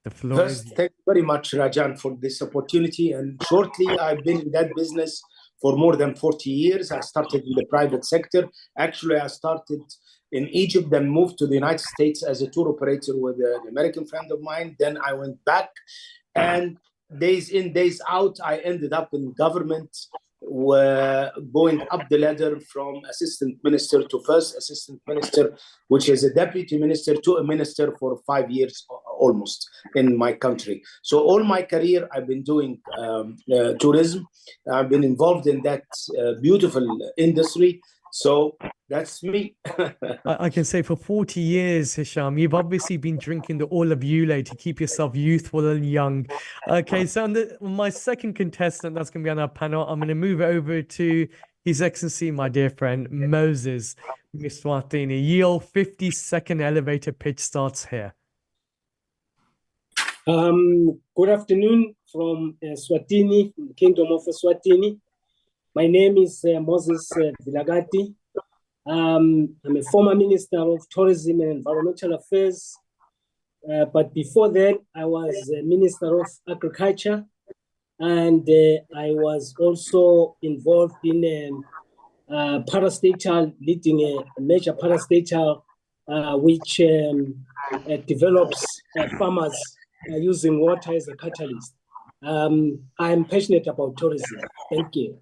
The floor is yours. Thank you very much, Rajan, for this opportunity. And shortly, I've been in that business for more than 40 years. I started in the private sector. Actually, I started in Egypt, then moved to the United States as a tour operator with an American friend of mine. Then I went back. And days in, days out, I ended up in government, going up the ladder from assistant minister to first assistant minister, which is a deputy minister to a minister for 5 years almost in my country. So all my career, I've been doing tourism. I've been involved in that beautiful industry. So that's me. I can say for 40 years, Hisham, you've obviously been drinking the oil of Yule to keep yourself youthful and young. Okay, so on my second contestant that's going to be on our panel, I'm going to move over to His Excellency, my dear friend, Moses Mswatini. Your 50-second elevator pitch starts here. Good afternoon from Swatini, from the Kingdom of Swatini. My name is Moses Vilagati. I'm a former Minister of Tourism and Environmental Affairs. But before that, I was Minister of Agriculture. And I was also involved in parastatal, leading a major parastatal which develops farmers using water as a catalyst. I'm passionate about tourism. Thank you.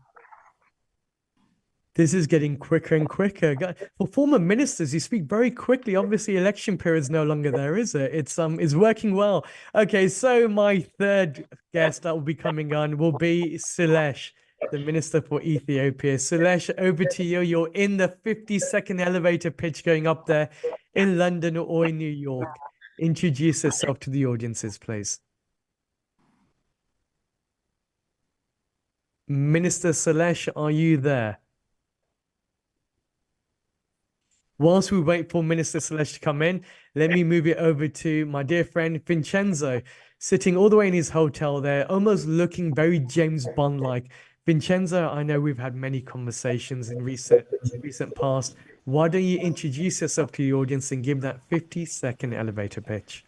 This is getting quicker and quicker. For former ministers, you speak very quickly. Obviously, election period is no longer there, is it? It's working well. Okay, so my third guest that will be coming on will be Silesh, the Minister for Ethiopia. Silesh, over to you. You're in the 50-second elevator pitch going up there in London or in New York. Introduce yourself to the audiences, please. Minister Silesh, are you there? Whilst we wait for Minister Silesh to come in, let me move it over to my dear friend Vincenzo, sitting all the way in his hotel there, almost looking very James Bond-like. Vincenzo, I know we've had many conversations in recent past. Why don't you introduce yourself to the audience and give that 50-second elevator pitch?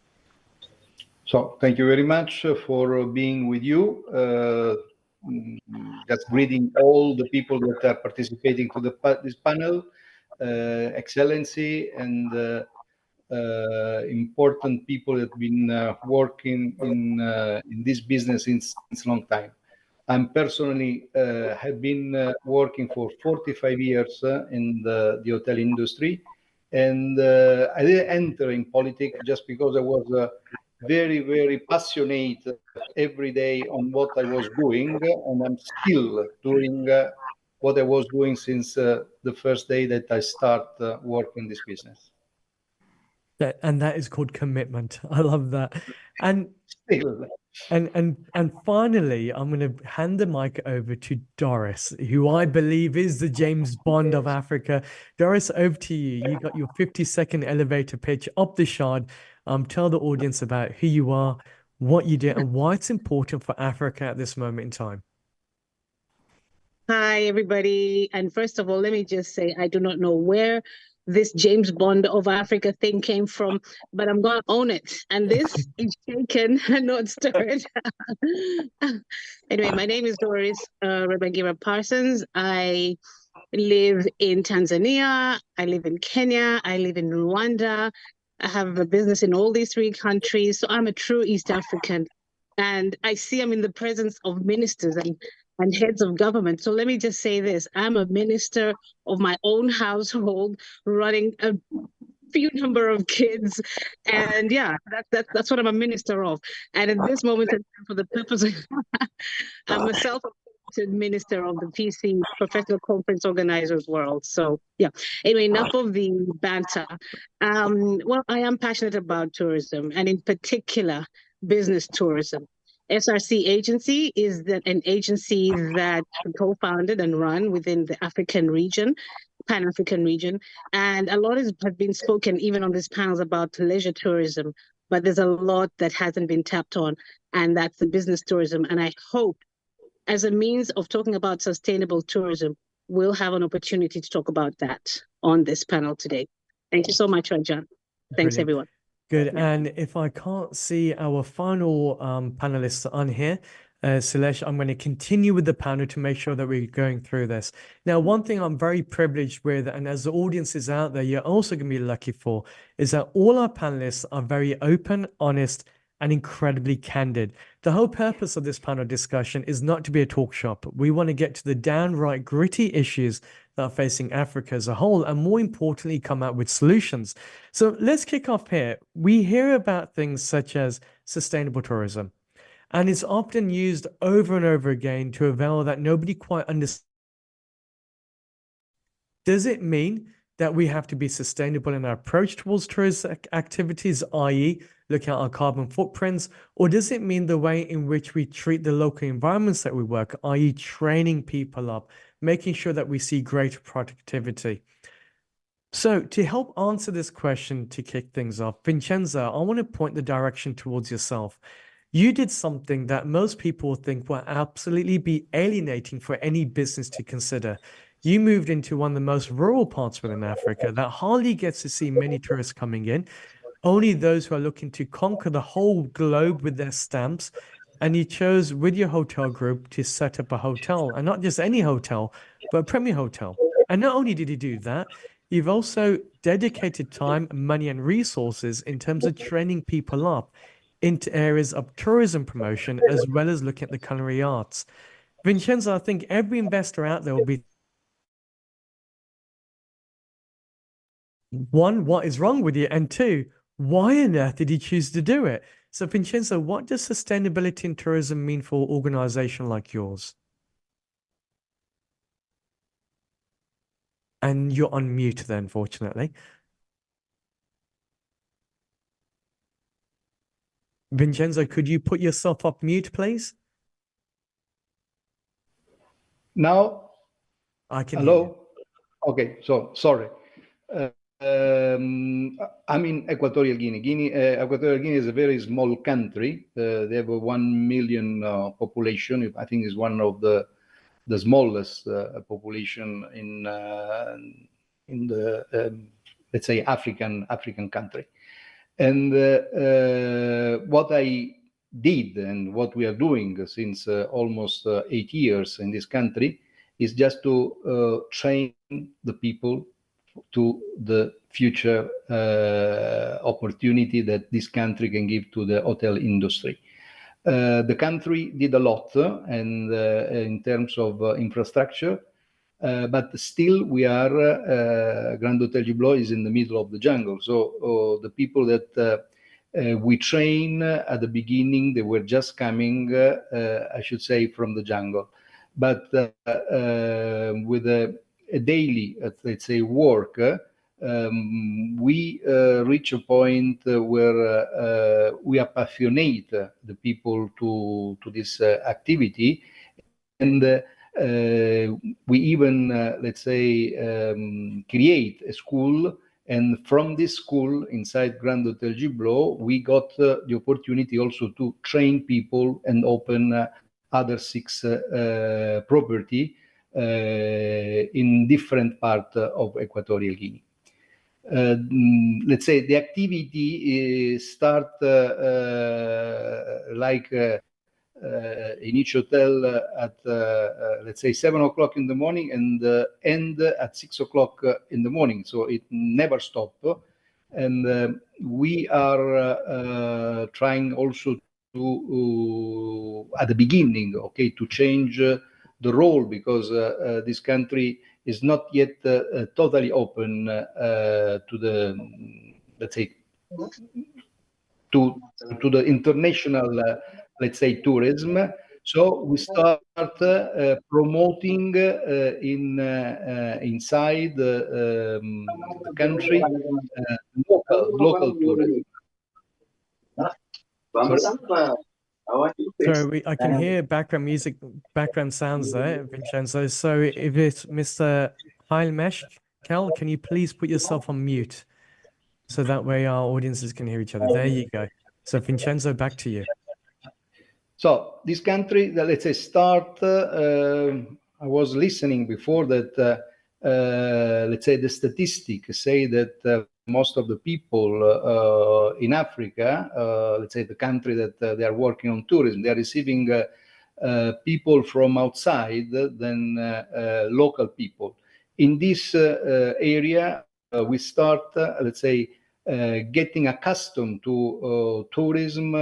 So thank you very much for being with you. Just greeting all the people that are participating to this panel. Excellency and important people that have been working in this business since a long time. I'm personally have been working for 45 years in the hotel industry, and I didn't enter in politics just because I was very, very passionate every day on what I was doing, and I'm still doing what I was doing since the first day that I start working this business. And that is called commitment. I love that. And Still. And finally, I'm going to hand the mic over to Doris, who I believe is the James Bond of Africa. Doris, over to you. You got your 50-second elevator pitch up the shard. Tell the audience about who you are, what you do, and why it's important for Africa at this moment in time. Hi, everybody. And first of all, let me just say, I do not know where this James Bond of Africa thing came from, but I'm going to own it. And this is shaken and not stirred. Anyway, my name is Doris Rebagira Parsons. I live in Tanzania. I live in Kenya. I live in Rwanda. I have a business in all these three countries. So I'm a true East African. And I see I'm in the presence of ministers and heads of government. So let me just say this. I'm a minister of my own household, running a few number of kids. And yeah, that's what I'm a minister of. And at this moment, for the purpose of, I'm a self-appointed minister of the PC, Professional Conference Organizers World. So yeah, anyway, enough of the banter. Well, I am passionate about tourism, and in particular, business tourism. SRC agency is an agency that co-founded and run within the African region, Pan-African region. And a lot has been spoken even on these panels about leisure tourism, but there's a lot that hasn't been tapped on, and that's the business tourism. And I hope as a means of talking about sustainable tourism, we'll have an opportunity to talk about that on this panel today. Thank you so much, Rajan. Thanks, Brilliant. everyone. Good. And if I can't see our final panelists on here, Silesh, I'm going to continue with the panel to make sure that we're going through this. Now, one thing I'm very privileged with, and as the audience is out there, you're also going to be lucky for, is that all our panelists are very open, honest, and incredibly candid. The whole purpose of this panel discussion is not to be a talk shop. We want to get to the downright gritty issues that are facing Africa as a whole, and more importantly, come out with solutions. So let's kick off here. We hear about things such as sustainable tourism, and it's often used over and over again to avail that nobody quite understands. Does it mean that we have to be sustainable in our approach towards tourist activities, i.e., looking at our carbon footprints, or does it mean the way in which we treat the local environments that we work, i.e., training people up, making sure that we see greater productivity? So to help answer this question, to kick things off, Vincenzo, I want to point the direction towards yourself. You did something that most people think will absolutely be alienating for any business to consider. You moved into one of the most rural parts within Africa that hardly gets to see many tourists coming in, only those who are looking to conquer the whole globe with their stamps. And you chose with your hotel group to set up a hotel, and not just any hotel, but a premier hotel. And not only did you do that, you've also dedicated time, money, and resources in terms of training people up into areas of tourism promotion, as well as looking at the culinary arts. Vincenzo, I think every investor out there will be one, what is wrong with you? And two, why on earth did you choose to do it? So, Vincenzo, what does sustainability in tourism mean for an organization like yours? And you're on mute there, unfortunately. Vincenzo, could you put yourself off mute, please? Now, I can hear you. hello? Okay, so sorry. I'm in Equatorial Guinea. Equatorial Guinea is a very small country. They have a 1 million population. I think it's one of the smallest population in the let's say African country. And what I did and what we are doing since almost 8 years in this country is just to train the people to the future opportunity that this country can give to the hotel industry. The country did a lot and in terms of infrastructure, but still we are, Grand Hotel Giblo is in the middle of the jungle. So the people that we train at the beginning, they were just coming, I should say, from the jungle. But with a daily, let's say, work, we reach a point where we appassionate the people to this activity, and we even, let's say, create a school. And from this school inside Grand Hotel Giblo, we got the opportunity also to train people and open other 6 property in different part of Equatorial Guinea. Let's say the activity start like in each hotel at let's say 7 o'clock in the morning and end at 6 o'clock in the morning. So it never stopped. And we are trying also to at the beginning, okay, to change the role, because this country is not yet totally open to the, let's say, to the international, let's say, tourism. So we start promoting inside the country local tourism. Sorry, I can hear background music, background sounds there, Vincenzo. So if it's Mr. Hailmesh, Kel, can you please put yourself on mute so that way our audiences can hear each other? There you go. So Vincenzo, back to you. So this country, let's say, start. I was listening before that. Let's say the statistics say that most of the people in Africa, let's say the country that they are working on tourism, they are receiving people from outside than local people. In this area, we start, let's say, getting accustomed to tourism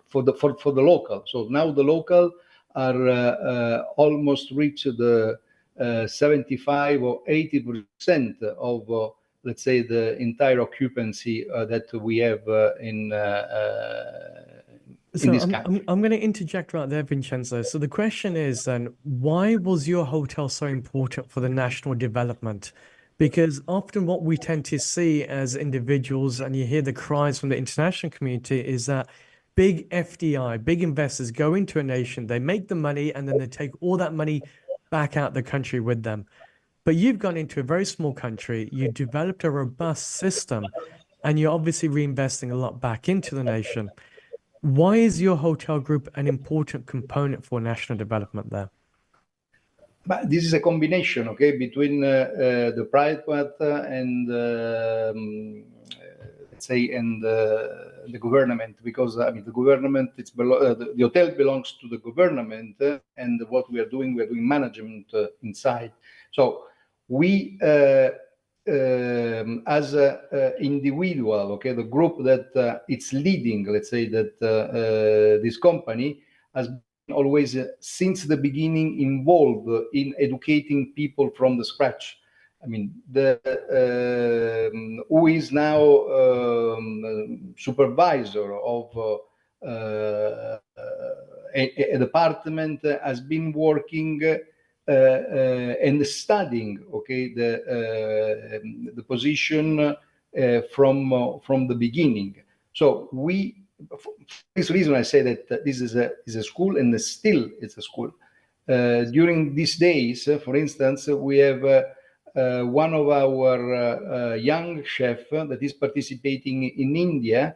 for the local. So now the local are almost reached the 75 or 80% of let's say the entire occupancy that we have in this country. I'm going to interject right there, Vincenzo. So the question is then, why was your hotel so important for the national development? Because often what we tend to see as individuals, and you hear the cries from the international community, is that big FDI, big investors go into a nation, they make the money, and then they take all that money back out the country with them. But you've gone into a very small country, you developed a robust system, and you're obviously reinvesting a lot back into the nation. Why is your hotel group an important component for national development there? But this is a combination, okay, between the private and let's say and the government, because I mean the government, it's the hotel belongs to the government, and what we are doing management inside. So we as a individual, okay, the group that it's leading, let's say that this company has been always since the beginning involved in educating people from the scratch. I mean, who is now supervisor of a department has been working and studying, okay, the position from the beginning. So for this reason, I say that this is a school, and still it's a school. During these days, for instance, we have one of our young chefs that is participating in India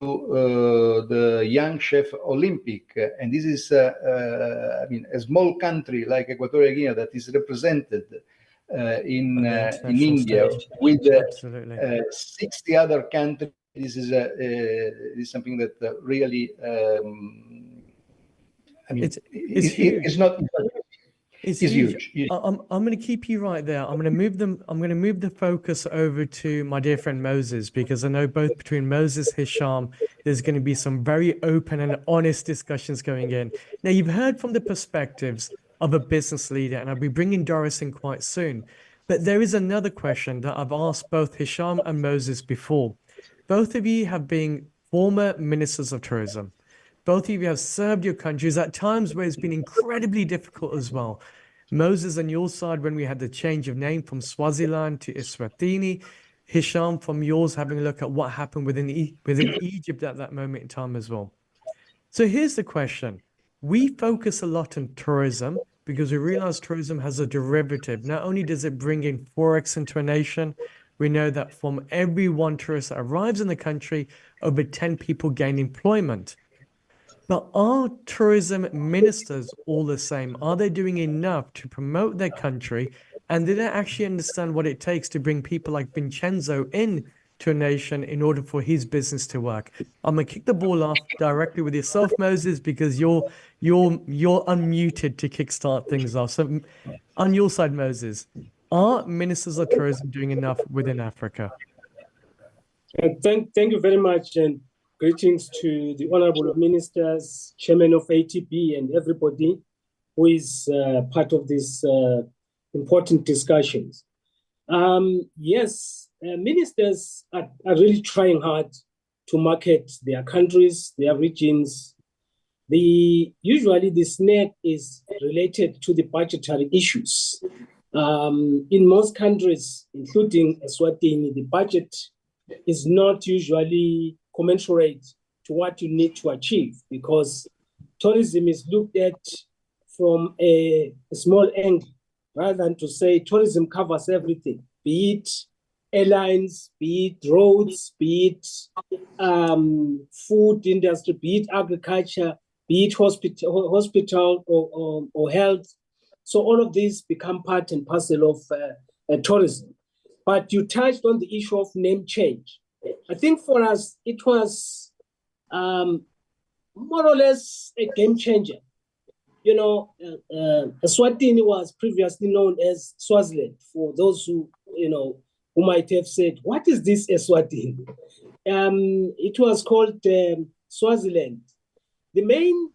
to the Young Chef Olympic, and this is, I mean, a small country like Equatorial Guinea that is represented in India stage. with Absolutely. 60 other countries. This is something that really, I mean, it's huge. It's huge. I'm going to keep you right there. I'm going to move the focus over to my dear friend Moses, because I know both between Moses, Hisham, there's going to be some very open and honest discussions going in. Now, you've heard from the perspectives of a business leader, and I'll be bringing Doris in quite soon. But there is another question that I've asked both Hisham and Moses before. Both of you have been former ministers of tourism. Both of you have served your countries at times where it's been incredibly difficult as well. Moses, on your side, when we had the change of name from Swaziland to Eswatini. Hisham, from yours, having a look at what happened within Egypt at that moment in time as well. So here's the question. We focus a lot on tourism because we realize tourism has a derivative. Not only does it bring in forex into a nation, we know that from every one tourist that arrives in the country, over 10 people gain employment. But are tourism ministers all the same? Are they doing enough to promote their country? And do they actually understand what it takes to bring people like Vincenzo in to a nation in order for his business to work? I'm gonna kick the ball off directly with yourself, Moses, because you're unmuted to kickstart things off. So on your side, Moses, are ministers of tourism doing enough within Africa? Thank you very much, and greetings to the honorable ministers, chairman of ATB, and everybody who is part of these important discussions. Yes, ministers are really trying hard to market their countries, their regions. Usually the snag is related to the budgetary issues. In most countries, including Eswatini, the budget is not usually commensurate to what you need to achieve, because tourism is looked at from a small angle, rather than to say tourism covers everything, be it airlines, be it roads, be it food industry, be it agriculture, be it hospital or health. So all of these become part and parcel of tourism. But you touched on the issue of name change. I think for us, it was more or less a game changer. You know, Eswatini was previously known as Swaziland. For those who might have said, what is this Eswatini? It was called Swaziland. The main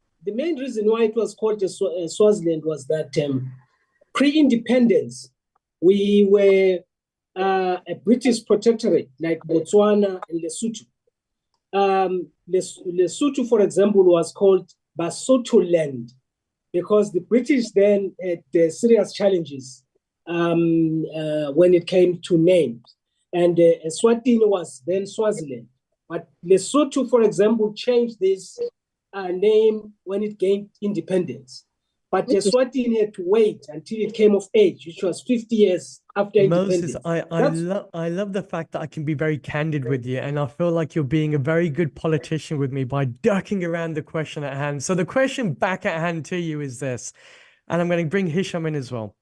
reason why it was called Swaziland was that pre-independence, we were a British protectorate like Botswana and Lesotho. Lesotho, for example, was called Basotho land because the British then had serious challenges when it came to names. And Eswatini was then Swaziland. But Lesotho, for example, changed this name when it gained independence. But Eswatini had to wait until it came of age, which was 50 years after independence. Moses, I love the fact that I can be very candid with you, and I feel like you're being a very good politician with me by ducking around the question at hand. So the question back at hand to you is this, and I'm going to bring Hisham in as well.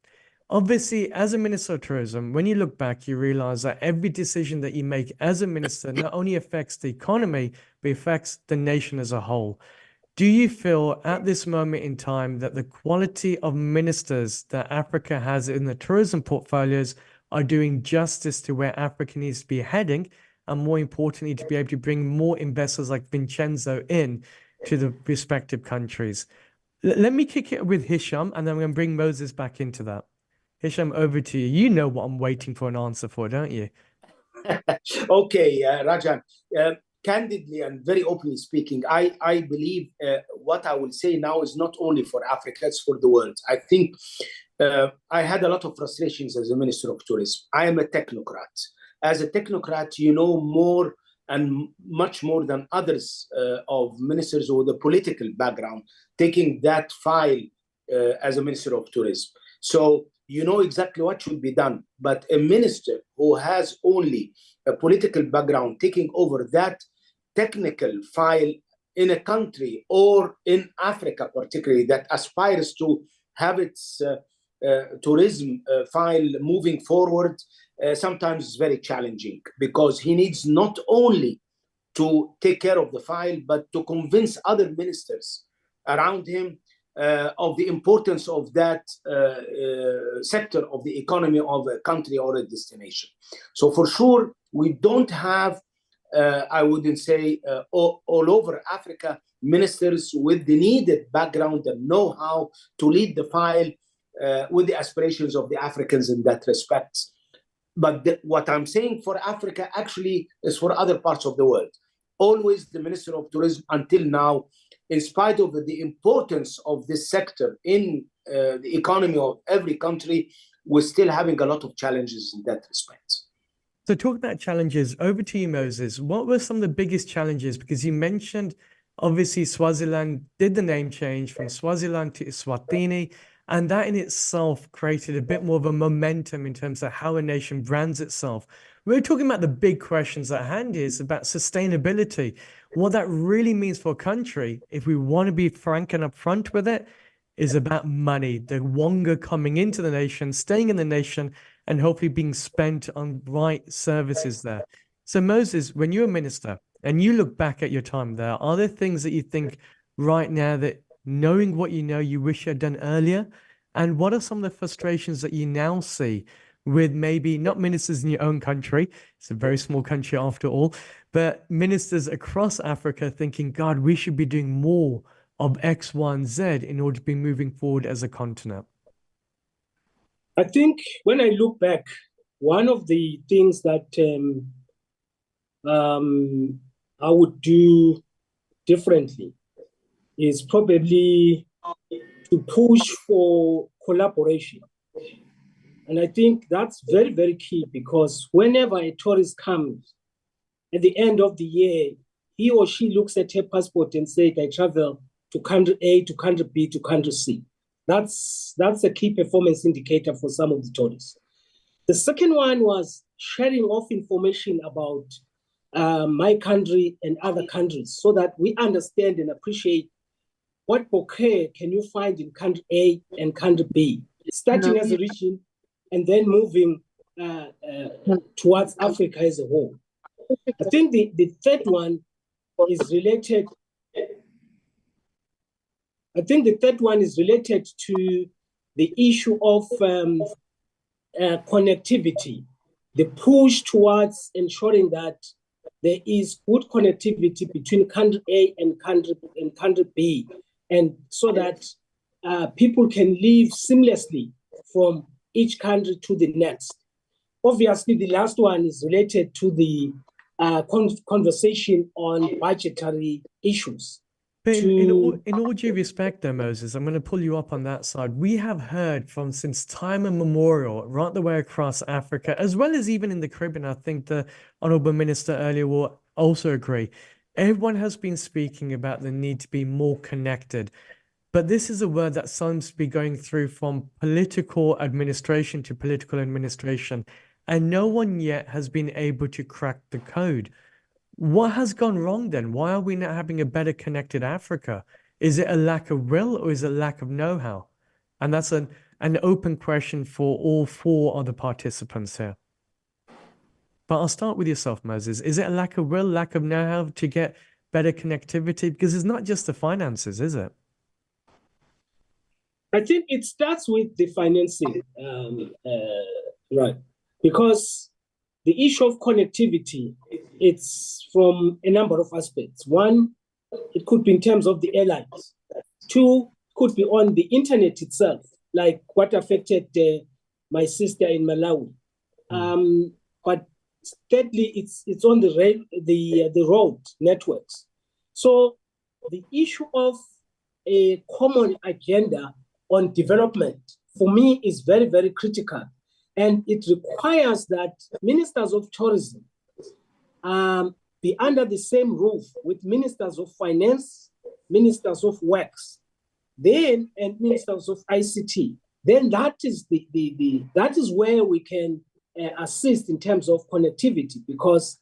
Obviously, as a minister of tourism, when you look back, you realize that every decision that you make as a minister not only affects the economy, but affects the nation as a whole. Do you feel at this moment in time that the quality of ministers that Africa has in the tourism portfolios are doing justice to where Africa needs to be heading, and more importantly, to be able to bring more investors like Vincenzo in to the respective countries? Let me kick it with Hisham, and then I'm going to bring Moses back into that. Hisham, over to you. You know what I'm waiting for an answer for, don't you? Okay, Rajan. Candidly and very openly speaking, I believe what I will say now is not only for Africa, it's for the world. I think I had a lot of frustrations as a Minister of Tourism. I am a technocrat. As a technocrat, you know more and much more than others of ministers with a political background, taking that file as a Minister of Tourism. So you know exactly what should be done. But a minister who has only a political background taking over that technical file in a country or in Africa particularly that aspires to have its tourism file moving forward, sometimes is very challenging, because he needs not only to take care of the file, but to convince other ministers around him of the importance of that sector of the economy of a country or a destination. So for sure, we don't have, I wouldn't say all over Africa, ministers with the needed background and know-how to lead the file with the aspirations of the Africans in that respect. But what I'm saying for Africa actually is for other parts of the world. Always the Minister of Tourism until now, in spite of the importance of this sector in the economy of every country, we're still having a lot of challenges in that respect. So talk about challenges. Over to you, Moses. What were some of the biggest challenges? Because you mentioned, obviously, Swaziland did the name change from Swaziland to Eswatini, and that in itself created a bit more of a momentum in terms of how a nation brands itself. We're talking about the big questions at hand is about sustainability. What that really means for a country, if we want to be frank and upfront with it, is about money. The wonga coming into the nation, staying in the nation, and hopefully being spent on right services there. So Moses, when you're a minister and you look back at your time there, are there things that you think right now that, knowing what you know, you wish you had done earlier? And what are some of the frustrations that you now see with maybe not ministers in your own country? It's a very small country after all, but ministers across Africa thinking, God, we should be doing more of X, Y, and Z in order to be moving forward as a continent. I think when I look back, one of the things that I would do differently is probably to push for collaboration. And I think that's very, very key, because whenever a tourist comes at the end of the year, he or she looks at her passport and says, I travel to country A, to country B, to country C. That's a key performance indicator for some of the tourists. The second one was sharing of information about my country and other countries, so that we understand and appreciate what bouquet can you find in country A and country B, starting as a region and then moving towards Africa as a whole. I think the third one is related. I think the third one is related to the issue of connectivity, the push towards ensuring that there is good connectivity between country A and country B, and so that people can live seamlessly from each country to the next. Obviously, the last one is related to the conversation on budgetary issues. But in all due respect, though, Moses, I'm going to pull you up on that side. We have heard from since time immemorial, right the way across Africa, as well as even in the Caribbean. I think the Honorable Minister earlier will also agree. Everyone has been speaking about the need to be more connected. But this is a word that seems to be going through from political administration to political administration, and no one yet has been able to crack the code. What has gone wrong then? Why are we not having a better connected Africa? Is it a lack of will, or is it a lack of know-how? And that's an open question for all four other participants here. But I'll start with yourself, Moses. Is it a lack of will, lack of know-how to get better connectivity? Because it's not just the finances, is it? I think it starts with the financing, right? Because the issue of connectivity, it's from a number of aspects. One, it could be in terms of the airlines. Two, could be on the internet itself, like what affected my sister in Malawi. But thirdly, it's on the road networks. So the issue of a common agenda on development, for me, is very, very critical. And it requires that ministers of tourism be under the same roof with ministers of finance, ministers of works, and ministers of ICT. Then that is that is where we can assist in terms of connectivity, because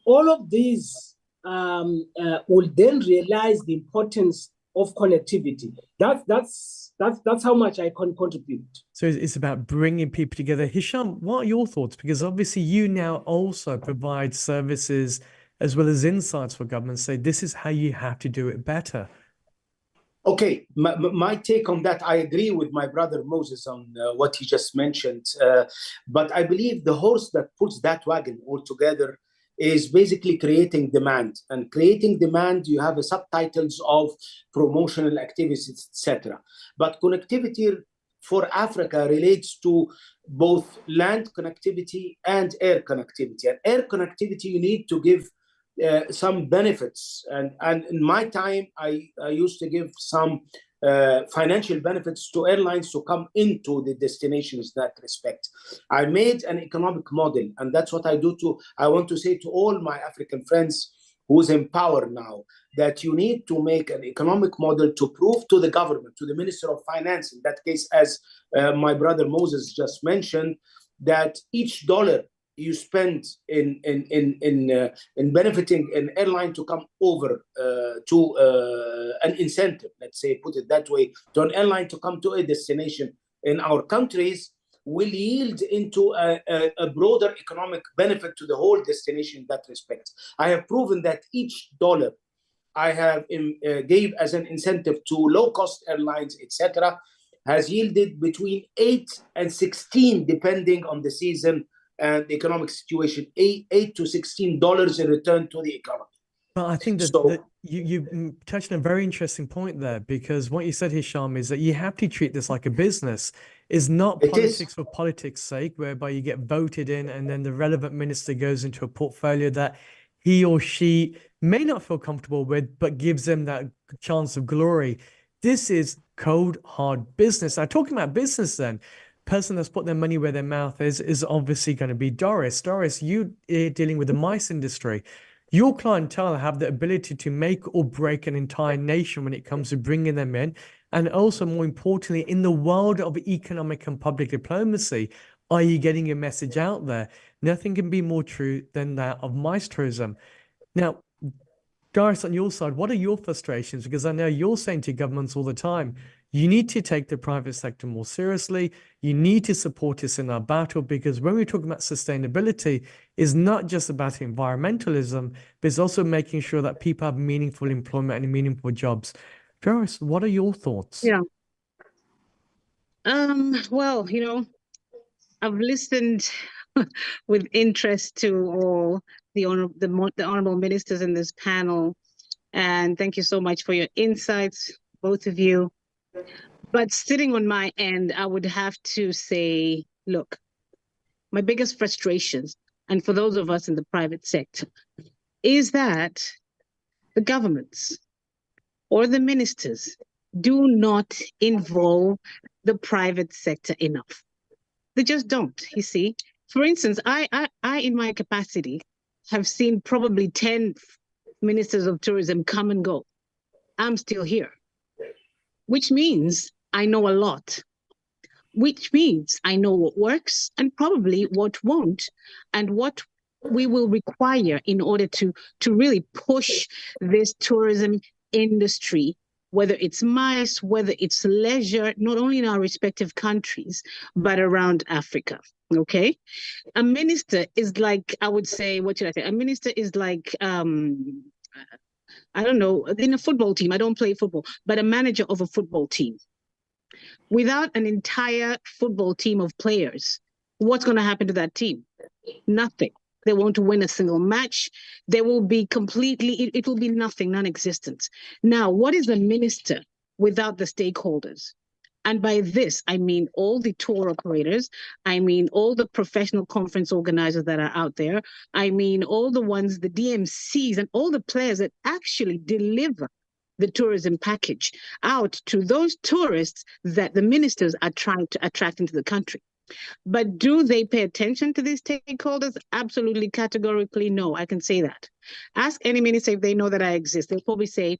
all of these will then realize the importance of connectivity. That's how much I can contribute. So it's about bringing people together. Hisham, what are your thoughts? Because obviously you now also provide services as well as insights for governments. Say this is how you have to do it better. Okay, my take on that, I agree with my brother Moses on what he just mentioned. But I believe the horse that pulls that wagon all together is basically creating demand. And creating demand, you have subtitles of promotional activities, etc. But connectivity for Africa relates to both land connectivity and air connectivity. And air connectivity, you need to give some benefits. And in my time, I used to give some financial benefits to airlines to come into the destinations in that respect. I made an economic model, and that's what I do too. I want to say to all my African friends who's in power now, that you need to make an economic model to prove to the government, to the Minister of Finance, in that case, as my brother Moses just mentioned, that each dollar you spend in benefiting an airline to come over to an incentive, let's say, put it that way, to an airline to come to a destination in our countries, will yield into a broader economic benefit to the whole destination in that respect. I have proven that each dollar I have gave as an incentive to low-cost airlines, etc., has yielded between 8 and 16, depending on the season and the economic situation, $8 to $16 in return to the economy. But I think that you touched on a very interesting point there, because what you said, Hisham, is that you have to treat this like a business. It's not politics for politics' sake, whereby you get voted in and then the relevant minister goes into a portfolio that he or she may not feel comfortable with, but gives them that chance of glory. This is cold, hard business. Now, talking about business then, person that's put their money where their mouth is obviously going to be Doris. Doris, you are dealing with the mice industry. Your clientele have the ability to make or break an entire nation when it comes to bringing them in. And also, more importantly, in the world of economic and public diplomacy, are you getting your message out there? Nothing can be more true than that of mice tourism. Now, Doris, on your side, what are your frustrations? Because I know you're saying to governments all the time, you need to take the private sector more seriously. You need to support us in our battle, because when we're talking about sustainability, it's not just about environmentalism, but it's also making sure that people have meaningful employment and meaningful jobs. Doris, what are your thoughts? Yeah. Well, I've listened with interest to all the honorable ministers in this panel, and thank you so much for your insights, both of you. But sitting on my end, I would have to say, look, my biggest frustrations, and for those of us in the private sector, is that the governments or the ministers do not involve the private sector enough. They just don't, you see. For instance, I in my capacity, have seen probably 10 ministers of tourism come and go. I'm still here, which means I know a lot, which means I know what works and probably what won't, and what we will require in order to really push this tourism industry, whether it's MICE, whether it's leisure, not only in our respective countries, but around Africa, okay? A minister is like, I would say, what should I say? A minister is like, I don't know, in a football team, I don't play football, but a manager of a football team. Without an entire football team of players, what's going to happen to that team? Nothing. They won't win a single match. They will be completely, it will be nothing, non-existent. Now, what is a minister without the stakeholders? And by this, I mean all the tour operators, I mean all the professional conference organizers that are out there, I mean all the ones, the DMCs, and all the players that actually deliver the tourism package out to those tourists that the ministers are trying to attract into the country. But do they pay attention to these stakeholders? Absolutely, categorically, no. I can say that. Ask any minister if they know that I exist. They'll probably say,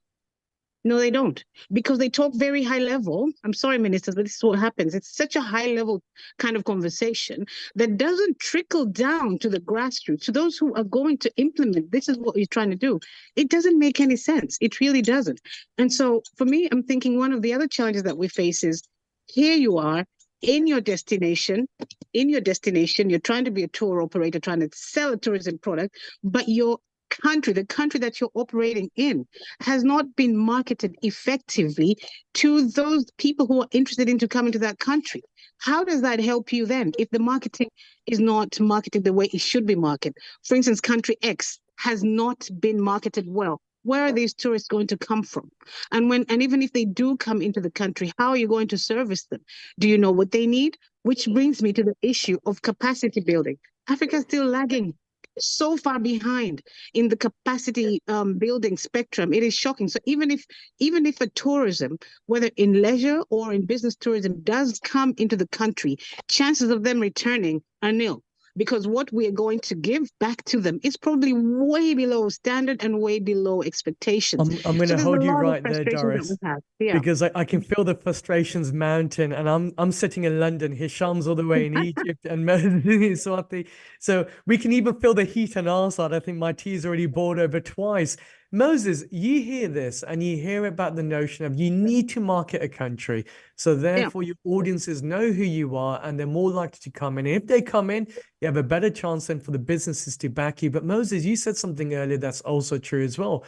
no, they don't, because they talk very high level. I'm sorry, ministers, but this is what happens. It's such a high level kind of conversation that doesn't trickle down to the grassroots, to those who are going to implement. This is what you're trying to do. It doesn't make any sense. It really doesn't. And so for me, I'm thinking one of the other challenges that we face is here you are in your destination, you're trying to be a tour operator, trying to sell a tourism product, but your country, the country that you're operating in, has not been marketed effectively to those people who are interested in to come into that country. How does that help you then if the marketing is not marketed the way it should be marketed? For instance, country X has not been marketed well. Where are these tourists going to come from? And even if they do come into the country, how are you going to service them? Do you know what they need? Which brings me to the issue of capacity building. Africa is still lagging so far behind in the capacity building spectrum. It is shocking. So even if a tourism, whether in leisure or in business tourism, does come into the country, chances of them returning are nil, because what we are going to give back to them is probably way below standard and way below expectations. I'm going to hold you right there, Doris, because I can feel the frustrations mounting, and I'm sitting in London. Hisham's all the way in Egypt and Swati. So we can even feel the heat on our side. I think my tea's already boiled over twice. Moses, you hear this and you hear about the notion of you need to market a country. So therefore your audiences know who you are and they're more likely to come in. And if they come in, you have a better chance then for the businesses to back you. But Moses, you said something earlier that's also true as well.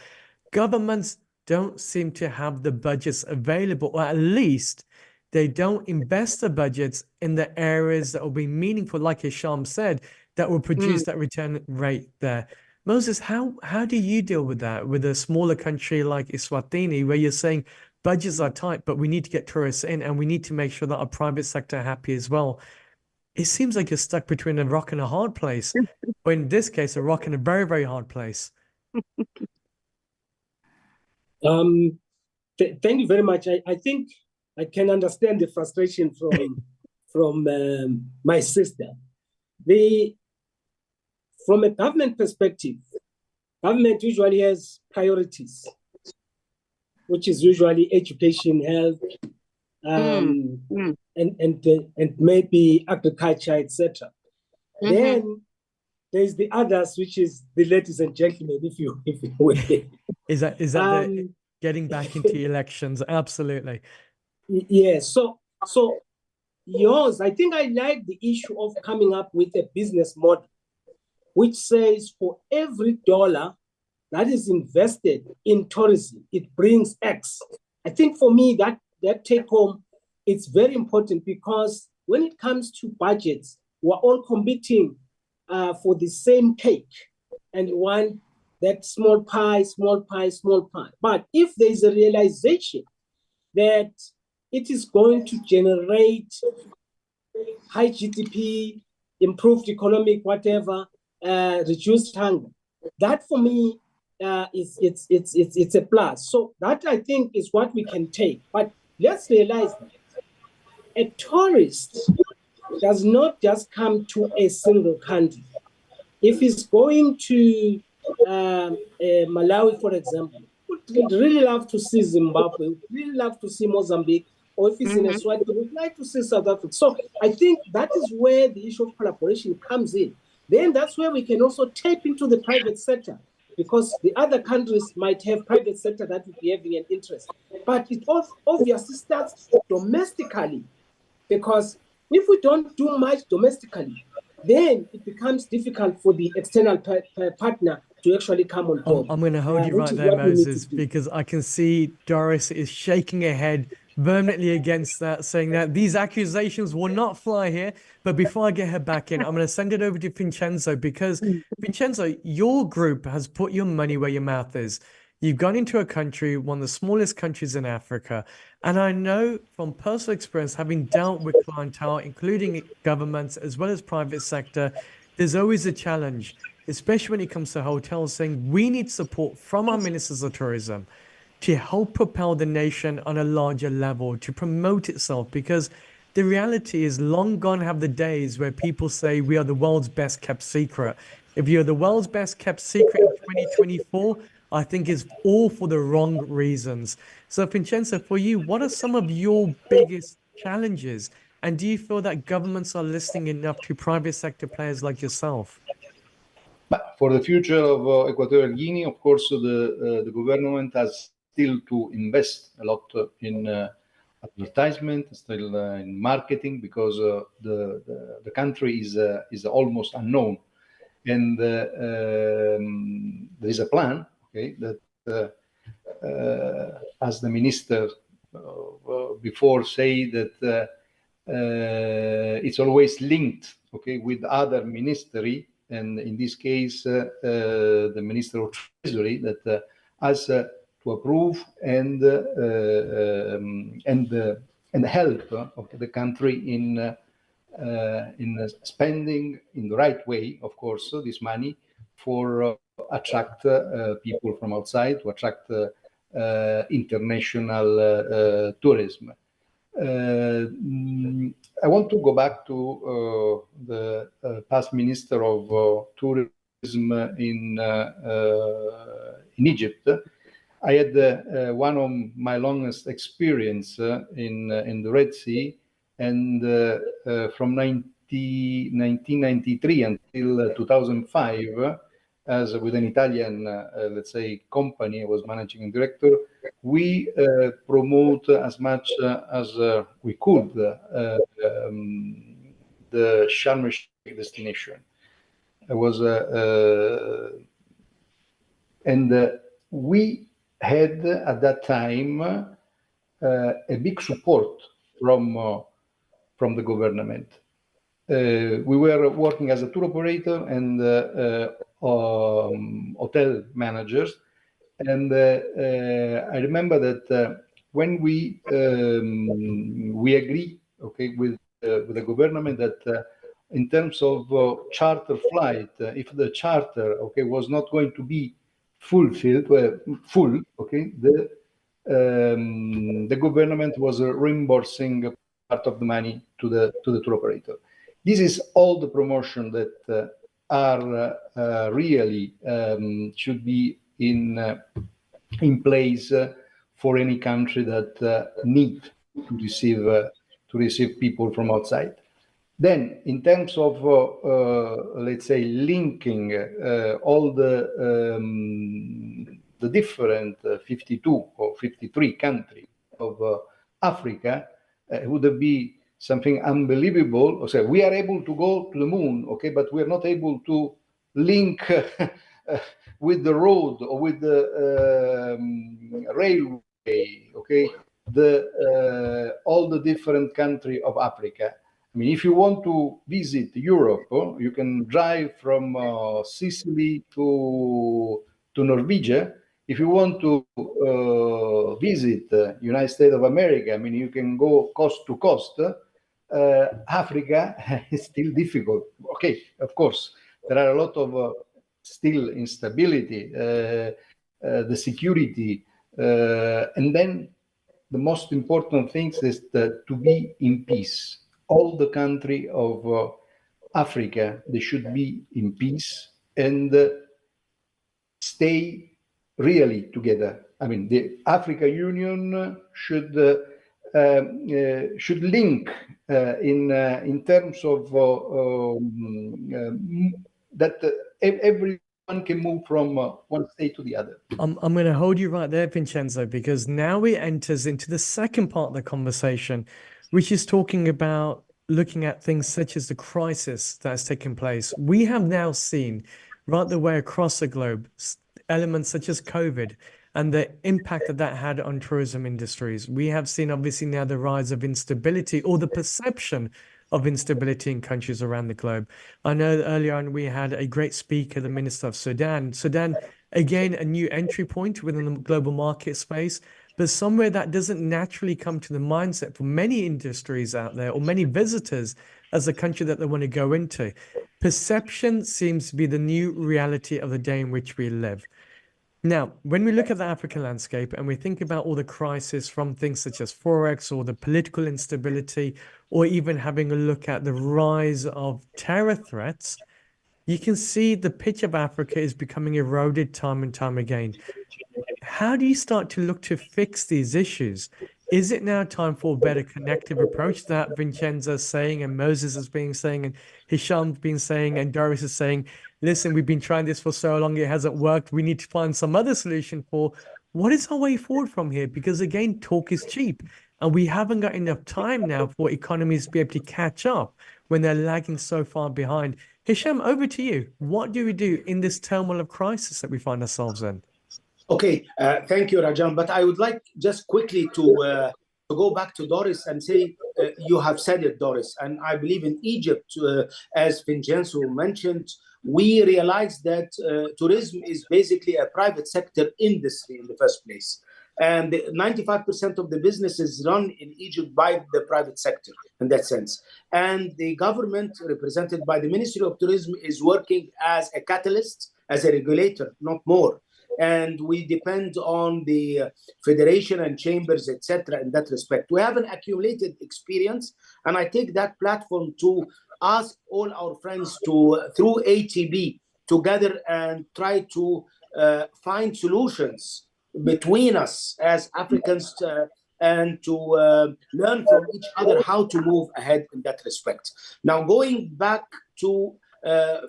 Governments don't seem to have the budgets available, or at least they don't invest the budgets in the areas that will be meaningful, like Hisham said, that will produce that return rate there. Moses, how do you deal with that with a smaller country like Eswatini, where you're saying budgets are tight, but we need to get tourists in and we need to make sure that our private sector are happy as well? It seems like you're stuck between a rock and a hard place, or in this case, a rock and a very, very hard place. Thank you very much. I think I can understand the frustration from my sister. From a government perspective, government usually has priorities, which is usually education, health, and maybe agriculture, etc. Then there's the others, which is the ladies and gentlemen, if you will. Is that the getting back into elections? Absolutely. Yeah. So yours, I think I like the issue of coming up with a business model which says for every dollar that is invested in tourism, it brings X. I think for me, that take home, it's very important, because when it comes to budgets, we're all competing for the same cake, and you want that small pie, small pie, small pie. But if there's a realization that it is going to generate high GDP, improved economic, whatever, reduced hunger, that for me it's a plus. So that, I think, is what we can take. But let's realize that a tourist does not just come to a single country. If he's going to Malawi, for example, would really love to see Zimbabwe, would really love to see Mozambique, or if he's in Eswatini, would like to see South Africa. So I think that is where the issue of collaboration comes in. Then that's where we can also tap into the private sector, because the other countries might have private sector that would be having an interest. But it obviously starts domestically, because if we don't do much domestically, then it becomes difficult for the external partner to actually come on board. I'm going to hold you right there, Moses, because I can see Doris is shaking her head vehemently against that, saying that these accusations will not fly here. But before I get her back in, I'm going to send it over to Vincenzo, because Vincenzo, your group has put your money where your mouth is. You've gone into a country, one of the smallest countries in Africa, And I know from personal experience, having dealt with clientele, including governments as well as private sector, there's always a challenge, especially when it comes to hotels, saying we need support from our ministers of tourism to help propel the nation on a larger level, to promote itself. Because the reality is, long gone have the days where people say we are the world's best kept secret. If you're the world's best kept secret in 2024, I think it's all for the wrong reasons. So, Vincenzo, for you, what are some of your biggest challenges? And do you feel that governments are listening enough to private sector players like yourself? But for the future of Equatorial Guinea, of course, the government has still to invest a lot in advertisement, still in marketing, because the country is almost unknown, and there is a plan, okay, that as the minister before say that it's always linked, okay, with other ministry, and in this case the Minister of Treasury that has to approve and help okay, the country in spending in the right way, of course, this money for attract people from outside, to attract international tourism. I want to go back to the past Minister of Tourism in Egypt. I had one of my longest experience in the Red Sea, and from 1993 until 2005, as with an Italian, let's say, company, I was managing director, we promote as much as we could the Sharm el-Sheikh destination. It was, and we had at that time a big support from the government. We were working as a tour operator and hotel managers, and I remember that when we agree, okay, with the government that in terms of charter flight, if the charter, okay, was not going to be fulfilled, full, okay, the government was reimbursing part of the money to the tour operator. This is all the promotion that are really should be in place for any country that need to receive people from outside. Then, in terms of let's say linking all the different 52 or 53 countries of Africa, it would be something unbelievable. Okay, we are able to go to the moon, okay, but we are not able to link with the road or with the railway, okay, all the different countries of Africa. I mean, if you want to visit Europe, you can drive from Sicily to Norwegia. If you want to visit United States of America, I mean, you can go coast to coast. Africa is still difficult. Okay, of course, there are a lot of still instability, the security, and then the most important thing is to be in peace. All the country of Africa, they should be in peace and stay really together. I mean, the Africa Union should link in terms of that everyone can move from one state to the other. I'm going to hold you right there, Vincenzo, because now it enters into the second part of the conversation, which is talking about looking at things such as the crisis that has taken place. We have now seen right the way across the globe elements such as COVID and the impact that that had on tourism industries. We have seen obviously now the rise of instability, or the perception of instability in countries around the globe. I know that earlier on we had a great speaker, the Minister of Sudan. Sudan, again, a new entry point within the global market space, but somewhere that doesn't naturally come to the mindset for many industries out there or many visitors as a country that they want to go into. Perception seems to be the new reality of the day in which we live. Now, when we look at the African landscape and we think about all the crises from things such as Forex or the political instability, or even having a look at the rise of terror threats, you can see the pitch of Africa is becoming eroded time and time again. How do you start to look to fix these issues? Is it now time for a better connective approach that Vincenzo's saying and Moses has been saying and Hisham's been saying and Doris is saying, listen, we've been trying this for so long, it hasn't worked. We need to find some other solution for what is our way forward from here? Because again, talk is cheap and we haven't got enough time now for economies to be able to catch up when they're lagging so far behind. Hisham, over to you. What do we do in this turmoil of crisis that we find ourselves in? Okay, thank you, Rajan. But I would like just quickly to go back to Doris and say, you have said it, Doris, and I believe in Egypt, as Vincenzo mentioned, we realized that tourism is basically a private sector industry in the first place. And 95% of the business is run in Egypt by the private sector in that sense. And the government, represented by the Ministry of Tourism, is working as a catalyst, as a regulator, not more. And we depend on the federation and chambers, etc. in that respect. We have an accumulated experience, and I take that platform to ask all our friends to, through ATB, together and try to find solutions between us as Africans and to learn from each other how to move ahead in that respect. Now, going back to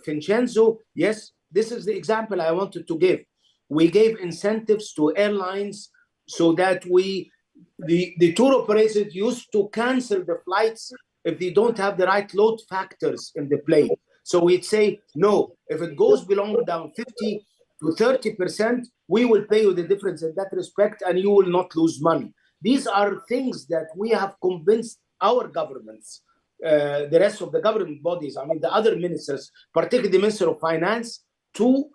Vincenzo, yes, this is the example I wanted to give. We gave incentives to airlines so that the tour operators used to cancel the flights if they don't have the right load factors in the plane. So we'd say, no, if it goes down 50 to 30%, we will pay you the difference in that respect and you will not lose money. These are things that we have convinced our governments, the rest of the government bodies, I mean the other ministers, particularly the Minister of Finance, to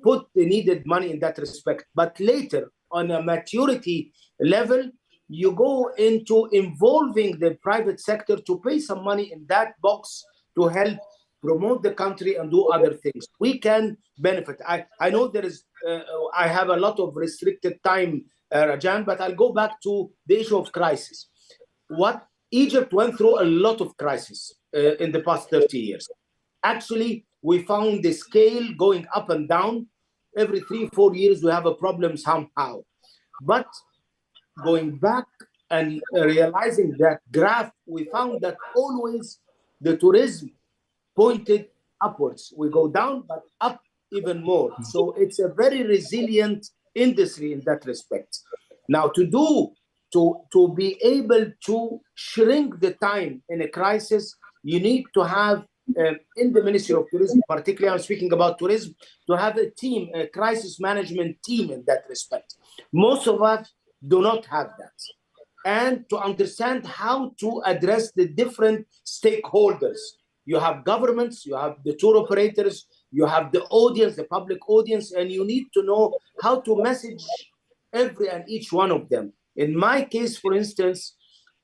put the needed money in that respect. But later, on a maturity level, you go into involving the private sector to pay some money in that box to help promote the country and do other things. We can benefit. I know there is, I have a lot of restricted time, Rajan, but I'll go back to the issue of crisis. What Egypt went through a lot of crisis in the past 30 years. Actually, we found the scale going up and down. Every 3-4 years, we have a problem somehow. But going back and realizing that graph, we found that always the tourism pointed upwards. We go down, but up even more. So it's a very resilient industry in that respect. Now, to be able to shrink the time in a crisis, you need to have in the Ministry of Tourism, particularly I'm speaking about tourism, to have a team, a crisis management team in that respect. Most of us do not have that. And to understand how to address the different stakeholders. You have governments, you have the tour operators, you have the audience, the public audience, and you need to know how to message every and each one of them. In my case, for instance,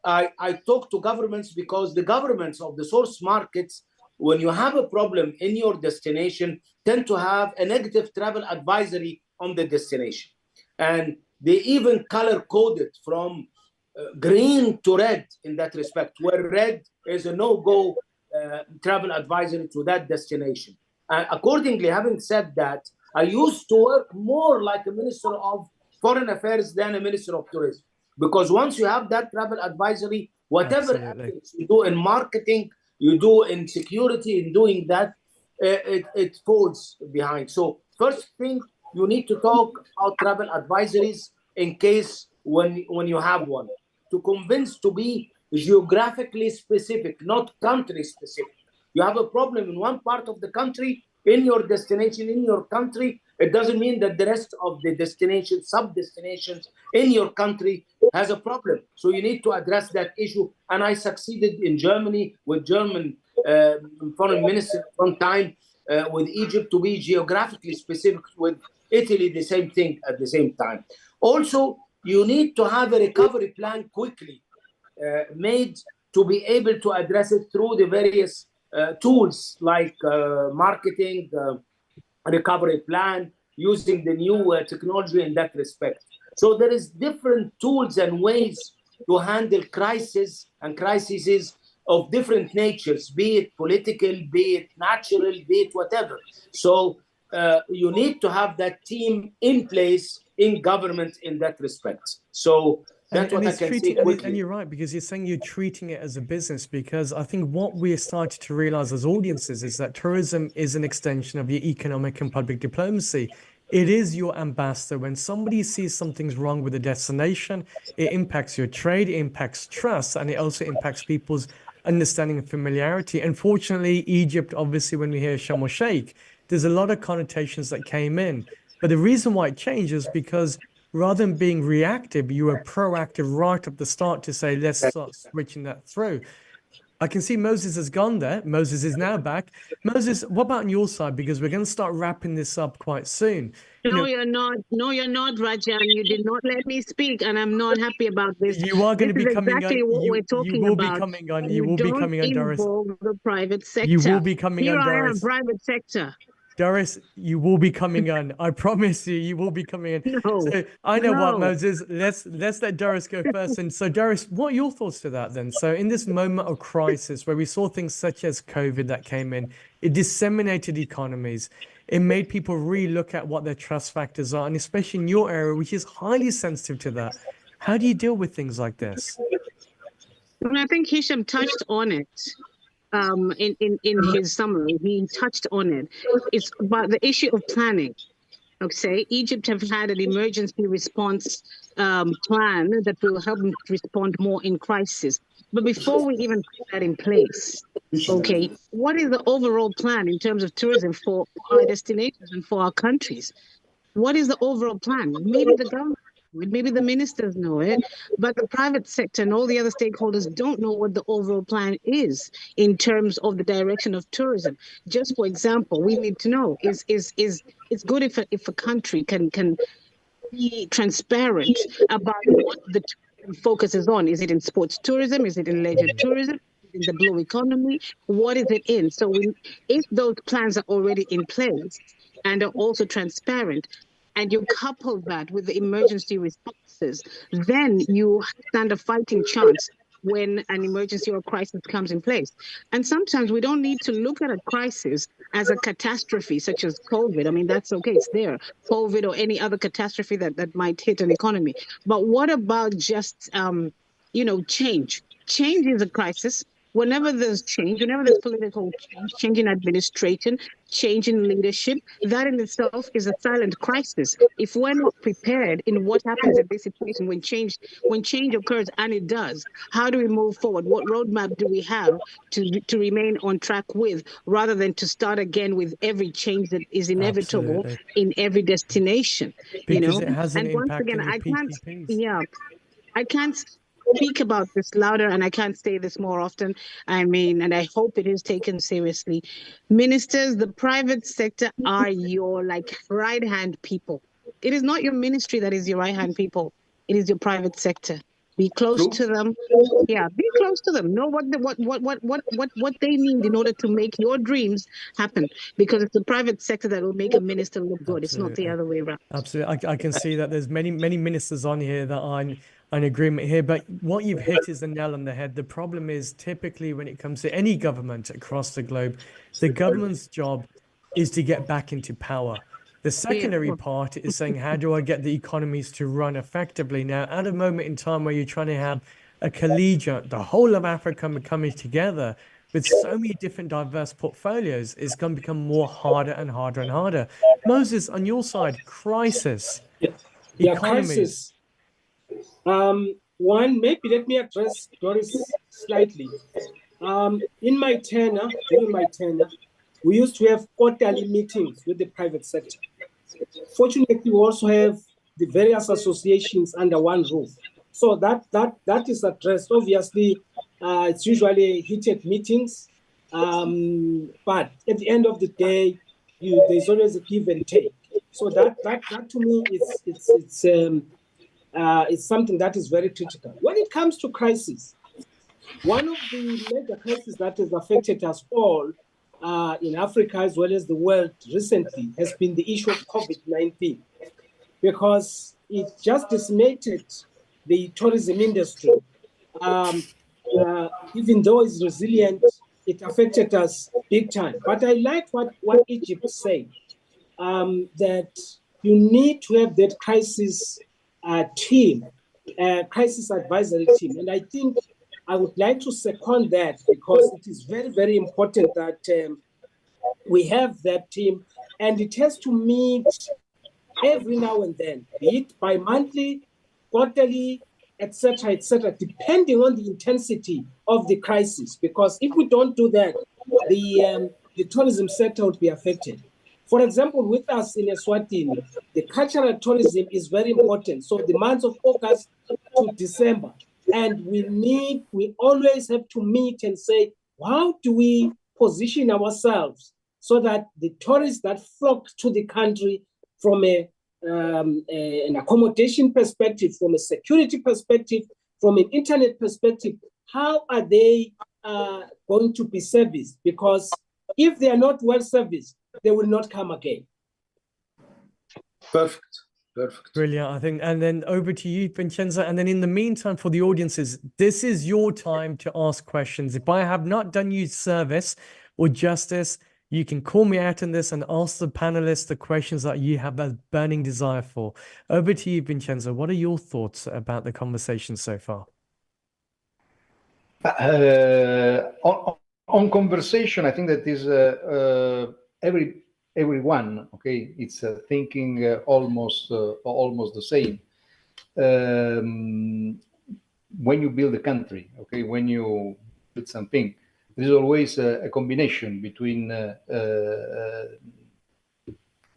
I talk to governments because the governments of the source markets, when you have a problem in your destination, tend to have a negative travel advisory on the destination. And they even color code it from green to red in that respect, where red is a no-go travel advisory to that destination. Accordingly, having said that, I used to work more like a Minister of Foreign Affairs than a Minister of Tourism. Because once you have that travel advisory, whatever efforts you do in marketing, you do in security, in doing that, it falls behind. So first thing, you need to talk about travel advisories in case when you have one, to convince to be geographically specific, not country specific. You have a problem in one part of the country, in your destination, in your country, it doesn't mean that the rest of the destinations, sub-destinations in your country has a problem. So you need to address that issue. And I succeeded in Germany with German foreign minister one time, with Egypt to be geographically specific, with Italy the same thing at the same time. Also, you need to have a recovery plan quickly made to be able to address it through the various tools like marketing, recovery plan, using the new technology in that respect. So there is different tools and ways to handle crises and crises of different natures, be it political, be it natural, be it whatever. So you need to have that team in place in government in that respect. So that's what I can say quickly. And you're right, because you're saying you're treating it as a business, because I think what we're starting to realize as audiences is that tourism is an extension of your economic and public diplomacy. It is your ambassador. When somebody sees something's wrong with a destination, it impacts your trade, it impacts trust, and it also impacts people's understanding and familiarity. Unfortunately, Egypt, obviously, when we hear Sharm el-Sheikh, there's a lot of connotations that came in. But the reason why it changes because rather than being reactive, you were proactive right at the start to say, let's start switching that through. I can see Moses has gone there. Moses is now back. Moses, what about on your side? Because we're going to start wrapping this up quite soon. No, you're not. No, you're not, Rajan. You did not let me speak, and I'm not happy about this. You are going to be coming exactly on. what we're talking about. You will be coming on, Doris. The private sector. You will be coming on, Doris. Here I am, private sector. Doris, you will be coming on. I promise you, you will be coming in. No, so I know what, Moses. Let's let Doris go first. And so, Doris, what are your thoughts to that then? So, in this moment of crisis, where we saw things such as COVID that came in, it disseminated economies. It made people really look at what their trust factors are, and especially in your area, which is highly sensitive to that. How do you deal with things like this? I think Hisham touched on it. In his summary, he touched on it. It's about the issue of planning. Okay, Egypt have had an emergency response plan that will help them respond more in crisis. But before we even put that in place, okay, what is the overall plan in terms of tourism for our destinations and for our countries? What is the overall plan? Maybe the government, maybe the ministers know it, but the private sector and all the other stakeholders don't know what the overall plan is in terms of the direction of tourism. Just for example, we need to know is it's good if a country can be transparent about what the focus is on. Is it in sports tourism? Is it in leisure tourism? In the blue economy? What is it in? So if those plans are already in place and are also transparent, and you couple that with the emergency responses, then you stand a fighting chance when an emergency or crisis comes in place. And sometimes we don't need to look at a crisis as a catastrophe, such as COVID. I mean, that's okay, it's there. COVID or any other catastrophe that might hit an economy. But what about just, change? Change is a crisis. Whenever there's change, whenever there's political change, change in administration, change in leadership, that in itself is a silent crisis. If we're not prepared in what happens in this situation when change occurs, and it does, how do we move forward? What roadmap do we have to remain on track with, rather than to start again with every change that is inevitable in every destination? Because it has an and once impact again, on your PPPs. I can't speak about this louder, and I can't say this more often. I mean, and I hope it is taken seriously. Ministers, the private sector are your right-hand people. It is not your ministry that is your right-hand people. It is your private sector. Be close to them. Yeah, be close to them. Know what they need in order to make your dreams happen. Because it's the private sector that will make a minister look good. It's not the other way around. Absolutely. I can see that there's many ministers on here that are in agreement here, but what you've hit is the nail on the head. The problem is typically when it comes to any government across the globe, the government's job is to get back into power. The secondary part is saying, how do I get the economies to run effectively? Now, at a moment in time where you're trying to have a collegiate, the whole of Africa coming together with so many different diverse portfolios, it's going to become more harder and harder and harder. Moses, on your side, crisis. Yeah, crisis. One, maybe let me address Doris slightly. During my tenure, we used to have quarterly meetings with the private sector. Fortunately, we also have the various associations under one roof. So that is addressed. Obviously, it's usually heated meetings, but at the end of the day, there's always a give and take. So that to me, is something that is very critical. When it comes to crisis, one of the major crises that has affected us all in Africa as well as the world recently has been the issue of COVID-19, because it just decimated the tourism industry. Even though it's resilient, it affected us big time. But I like what Egypt said, that you need to have that crisis team, crisis advisory team. And I think I would like to second that, because it is very, very important that we have that team, and it has to meet every now and then, be it bi-monthly, quarterly, etc., depending on the intensity of the crisis. Because if we don't do that, the tourism sector would be affected. For example, with us in Eswatini, the cultural tourism is very important. So the months of August to December, and we always have to meet and say, how do we position ourselves so that the tourists that flock to the country from an accommodation perspective, from a security perspective, from an internet perspective, how are they going to be serviced? Because if they are not well serviced, they will not come again. Perfect. Brilliant, I think. And then over to you, Vincenzo. And then in the meantime, for the audiences, this is your time to ask questions. If I have not done you service or justice, you can call me out on this and ask the panelists the questions that you have a burning desire for. Over to you, Vincenzo. What are your thoughts about the conversation so far? On conversation, I think that is everyone, okay, it's thinking almost the same. When you build a country, okay, when you build something, there's always a combination between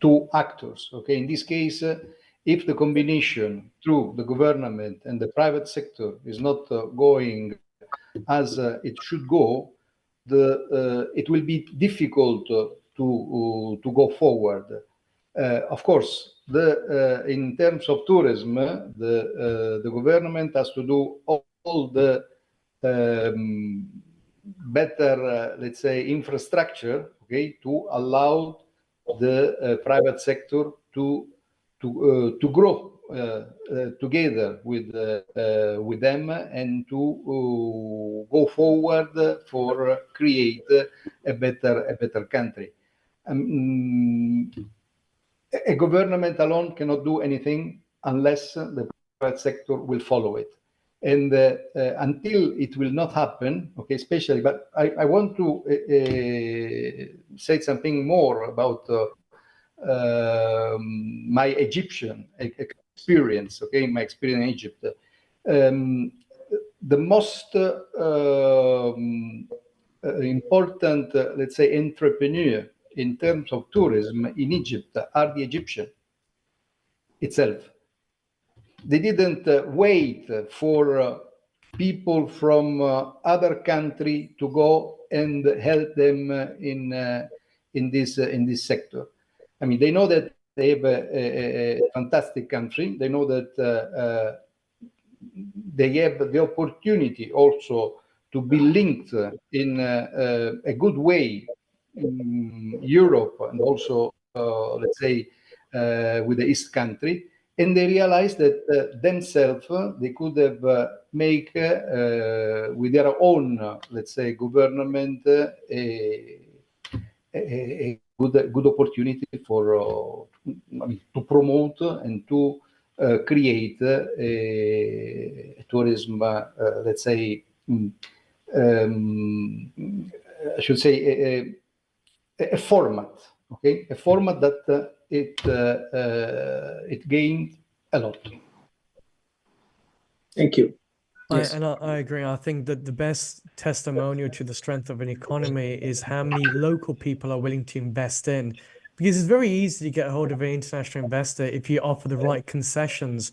two actors, okay. In this case, if the combination through the government and the private sector is not going as it should go, it will be difficult to go forward. Of course, in terms of tourism, the government has to do all the better, let's say, infrastructure, okay, to allow the private sector to grow together with them and to go forward for create a better country. A government alone cannot do anything unless the private sector will follow it. And until it will not happen, okay, especially, but I want to say something more about my Egyptian experience, okay, my experience in Egypt. The most important, let's say, entrepreneur in terms of tourism in Egypt are the Egyptian itself. They didn't wait for people from other country to go and help them in this sector. I mean, they know that they have a fantastic country. They know that they have the opportunity also to be linked in a good way in Europe and also, let's say, with the East country. And they realized that themselves, they could have make with their own, let's say, government a good opportunity for to promote and to create a tourism, let's say, I should say a format, okay, a format that it gained a lot. Thank you. Yes. I agree. I think that the best testimonial to the strength of an economy is how many local people are willing to invest in. Because it's very easy to get hold of an international investor if you offer the right concessions.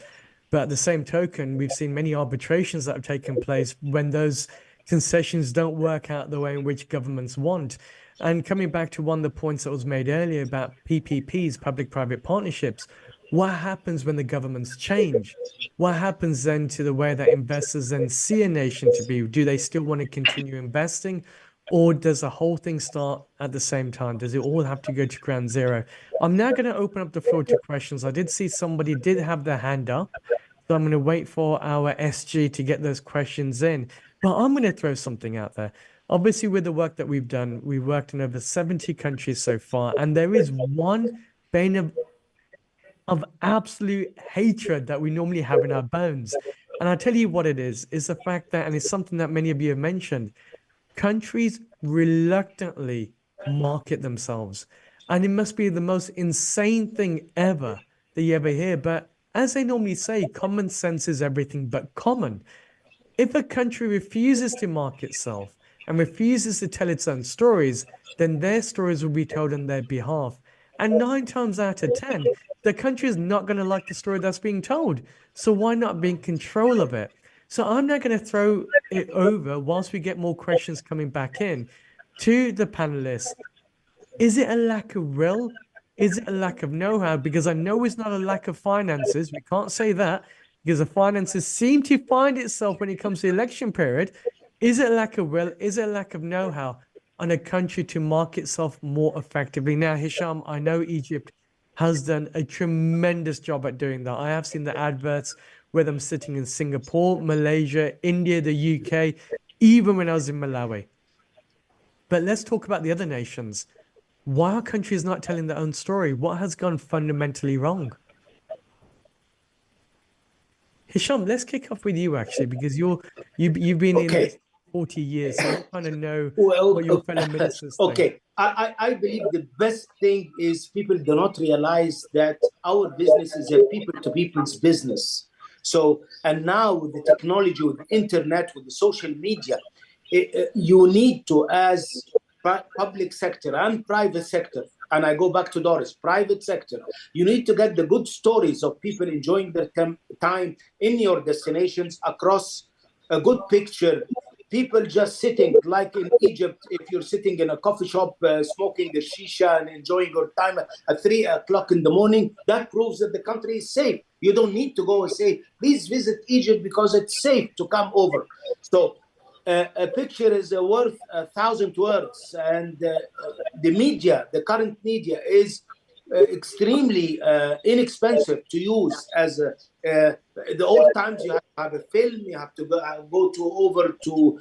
But at the same token, we've seen many arbitrations that have taken place when those concessions don't work out the way in which governments want. And coming back to one of the points that was made earlier about PPPs, public-private partnerships, What happens when the governments change? What happens then to the way that investors then see a nation to be? Do they still want to continue investing? Or does the whole thing start at the same time? Does it all have to go to ground zero? I'm now going to open up the floor to questions. I did see somebody did have their hand up. So I'm going to wait for our SG to get those questions in. But I'm going to throw something out there. Obviously, with the work that we've done, we've worked in over 70 countries so far. And there is one bane of absolute hatred that we normally have in our bones. And I'll tell you what it is the fact that, and it's something that many of you have mentioned, countries reluctantly market themselves. And it must be the most insane thing ever that you ever hear. But as they normally say, common sense is everything but common. If a country refuses to market itself and refuses to tell its own stories, then their stories will be told on their behalf. And 9 times out of 10, the country is not going to like the story that's being told. So why not be in control of it? So I'm now going to throw it over whilst we get more questions coming back in to the panelists. Is it a lack of will? Is it a lack of know-how? Because I know it's not a lack of finances. We can't say that because the finances seem to find itself when it comes to the election period. Is it a lack of will? Is it a lack of know-how on a country to market itself more effectively? Now, Hisham, I know Egypt has done a tremendous job at doing that. I have seen the adverts with them sitting in Singapore, Malaysia, India, the UK, even when I was in Malawi. But let's talk about the other nations. Why are countries not telling their own story? What has gone fundamentally wrong? Hisham, let's kick off with you actually, because you've been in this 40 years, so you kind of know what your fellow ministers think. Okay, I believe the best thing is people do not realize that our business is a people-to-people's business. So, and now with the technology, with the internet, with the social media, you need to, as public sector and private sector, and I go back to Doris, private sector, you need to get the good stories of people enjoying their time in your destinations across a good picture. People just sitting, like in Egypt, if you're sitting in a coffee shop, smoking a shisha and enjoying your time at 3 o'clock in the morning, that proves that the country is safe. You don't need to go and say, please visit Egypt because it's safe to come over. So a picture is worth 1,000 words. And the media, the current media is extremely inexpensive to use. As the old times, you have a film, you have to go over to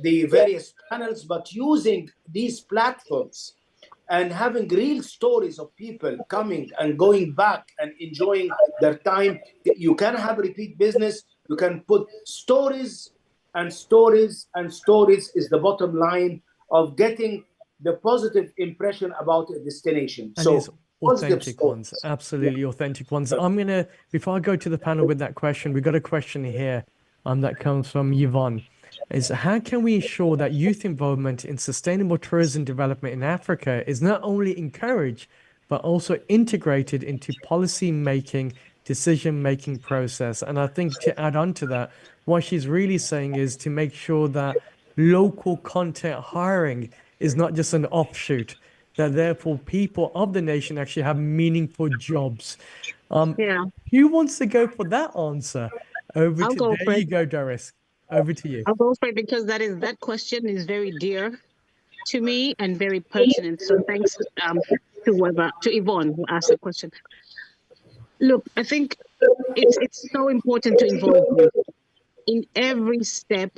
the various channels, but using these platforms and having real stories of people coming and going back and enjoying their time, you can have repeat business. You can put stories and stories and stories is the bottom line of getting the positive impression about a destination. And so authentic ones, absolutely authentic ones. I'm gonna, before I go to the panel with that question, we've got a question here that comes from Yvonne. Is how can we ensure that youth involvement in sustainable tourism development in Africa is not only encouraged, but also integrated into policy making, decision-making process? And I think to add on to that, what she's really saying is to make sure that local content hiring is not just an offshoot, that therefore people of the nation actually have meaningful jobs. Who wants to go for that answer? There you go, Doris. Over to you. I'll go for it because that question is very dear to me and very pertinent. So thanks to Yvonne who asked the question. Look, I think it's so important to involve youth in every step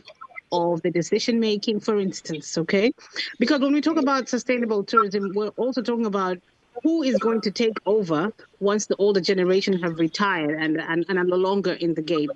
of the decision making, for instance, okay? Because when we talk about sustainable tourism, we're also talking about who is going to take over once the older generation have retired and are no longer in the game.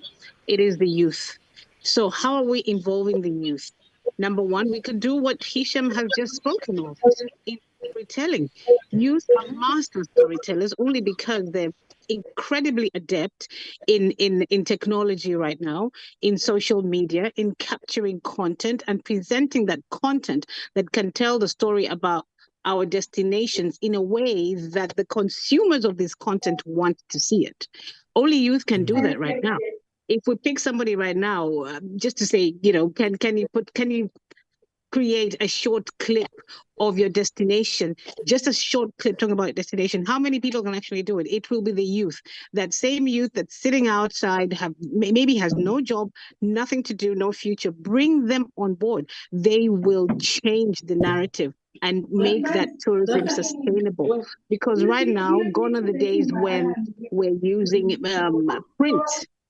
It is the youth. So how are we involving the youth? Number one, we could do what Hisham has just spoken of in storytelling. Youth are master storytellers only because they're incredibly adept in technology right now, in social media, in capturing content and presenting that content that can tell the story about our destinations in a way that the consumers of this content want to see it. Only youth can do that right now. If we pick somebody right now, just to say, can you create a short clip of your destination, just a short clip talking about destination, how many people can actually do it? It will be the youth. That same youth that's sitting outside, maybe has no job, nothing to do, no future. Bring them on board. They will change the narrative and make that tourism sustainable. Because right now, gone are the days when we're using print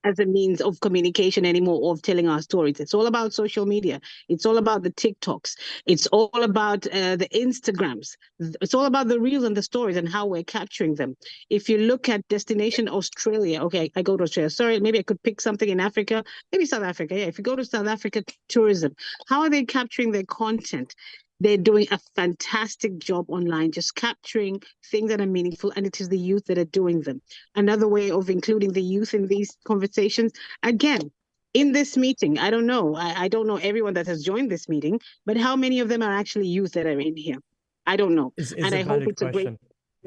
as a means of communication anymore, of telling our stories. It's all about social media. It's all about the TikToks. It's all about the Instagrams. It's all about the reels and the stories and how we're capturing them. If you look at Destination Australia, okay, I go to Australia. Sorry, maybe I could pick something in Africa, maybe South Africa. Yeah, if you go to South Africa tourism, how are they capturing their content? They're doing a fantastic job online, just capturing things that are meaningful, and it is the youth that are doing them. Another way of including the youth in these conversations, again, in this meeting, I don't know. I don't know everyone that has joined this meeting, but how many of them are actually youth that are in here? I don't know. And I hope it's a great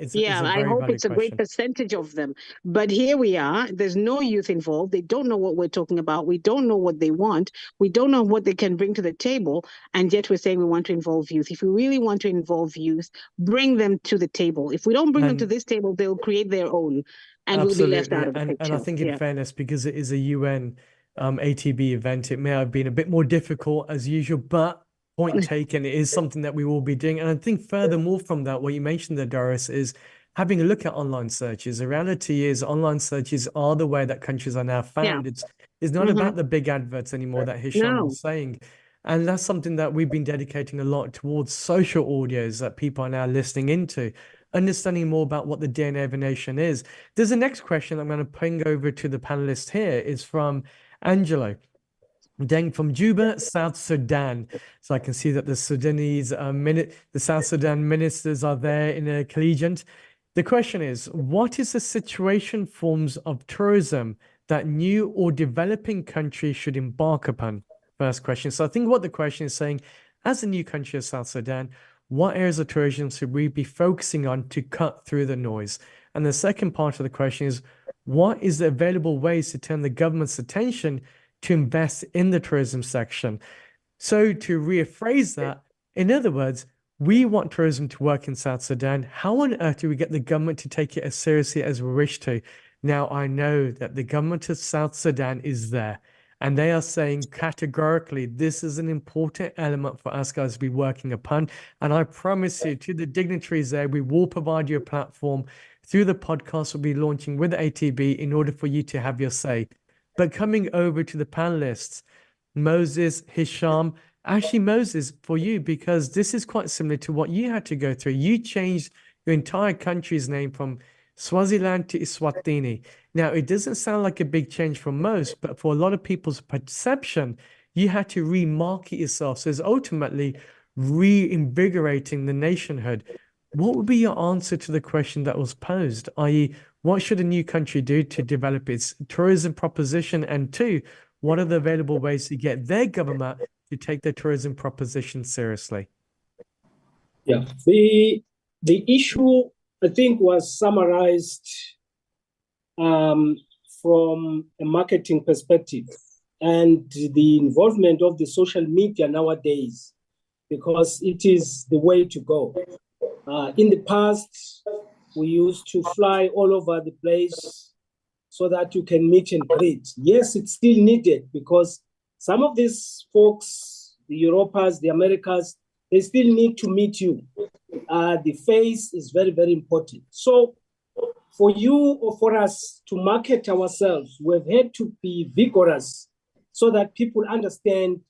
I hope it's a great percentage of them. But here we are. There's no youth involved. They don't know what we're talking about. We don't know what they want. We don't know what they can bring to the table. And yet we're saying we want to involve youth. If we really want to involve youth, bring them to the table. If we don't bring them to this table, they'll create their own and we'll be left out of the picture. And I think in fairness, because it is a UN ATB event, it may have been a bit more difficult as usual, but point taken, it is something that we will be doing. And I think furthermore from that, what you mentioned there, Doris, is having a look at online searches. The reality is online searches are the way that countries are now found. Yeah. It's not about the big adverts anymore that Hisham was saying. And that's something that we've been dedicating a lot towards social audios that people are now listening into, understanding more about what the DNA of a nation is. There's a next question I'm going to ping over to the panelists here is from Angelo Deng from Juba, South Sudan. So I can see that the Sudanese the South Sudan ministers are there in a collegiate. The question is, what is the situation forms of tourism that new or developing countries should embark upon? First question. So I think what the question is saying, as a new country of South Sudan, what areas of tourism should we be focusing on to cut through the noise? And the second part of the question is, what is the available ways to turn the government's attention to invest in the tourism section? So to rephrase that, in other words, we want tourism to work in South Sudan. How on earth do we get the government to take it as seriously as we wish to? Now, I know that the government of South Sudan is there, and they are saying categorically, this is an important element for us guys to be working upon. And I promise you, to the dignitaries there, we will provide you a platform through the podcast we'll be launching with ATB in order for you to have your say. But coming over to the panelists, Moses, Hisham, actually Moses, for you, because this is quite similar to what you had to go through. You changed your entire country's name from Swaziland to Eswatini. Now, it doesn't sound like a big change for most, but for a lot of people's perception, you had to remarket yourself. So it's ultimately reinvigorating the nationhood. What would be your answer to the question that was posed, i.e., what should a new country do to develop its tourism proposition? And two, what are the available ways to get their government to take their tourism proposition seriously? Yeah, the issue, I think, was summarized from a marketing perspective and the involvement of the social media nowadays, because it is the way to go. In the past, we used to fly all over the place so that you can meet and greet. Yes, it's still needed because some of these folks, the Europeans, the Americans, they still need to meet you. The face is very, very important. So for you or for us to market ourselves, we've had to be vigorous so that people understand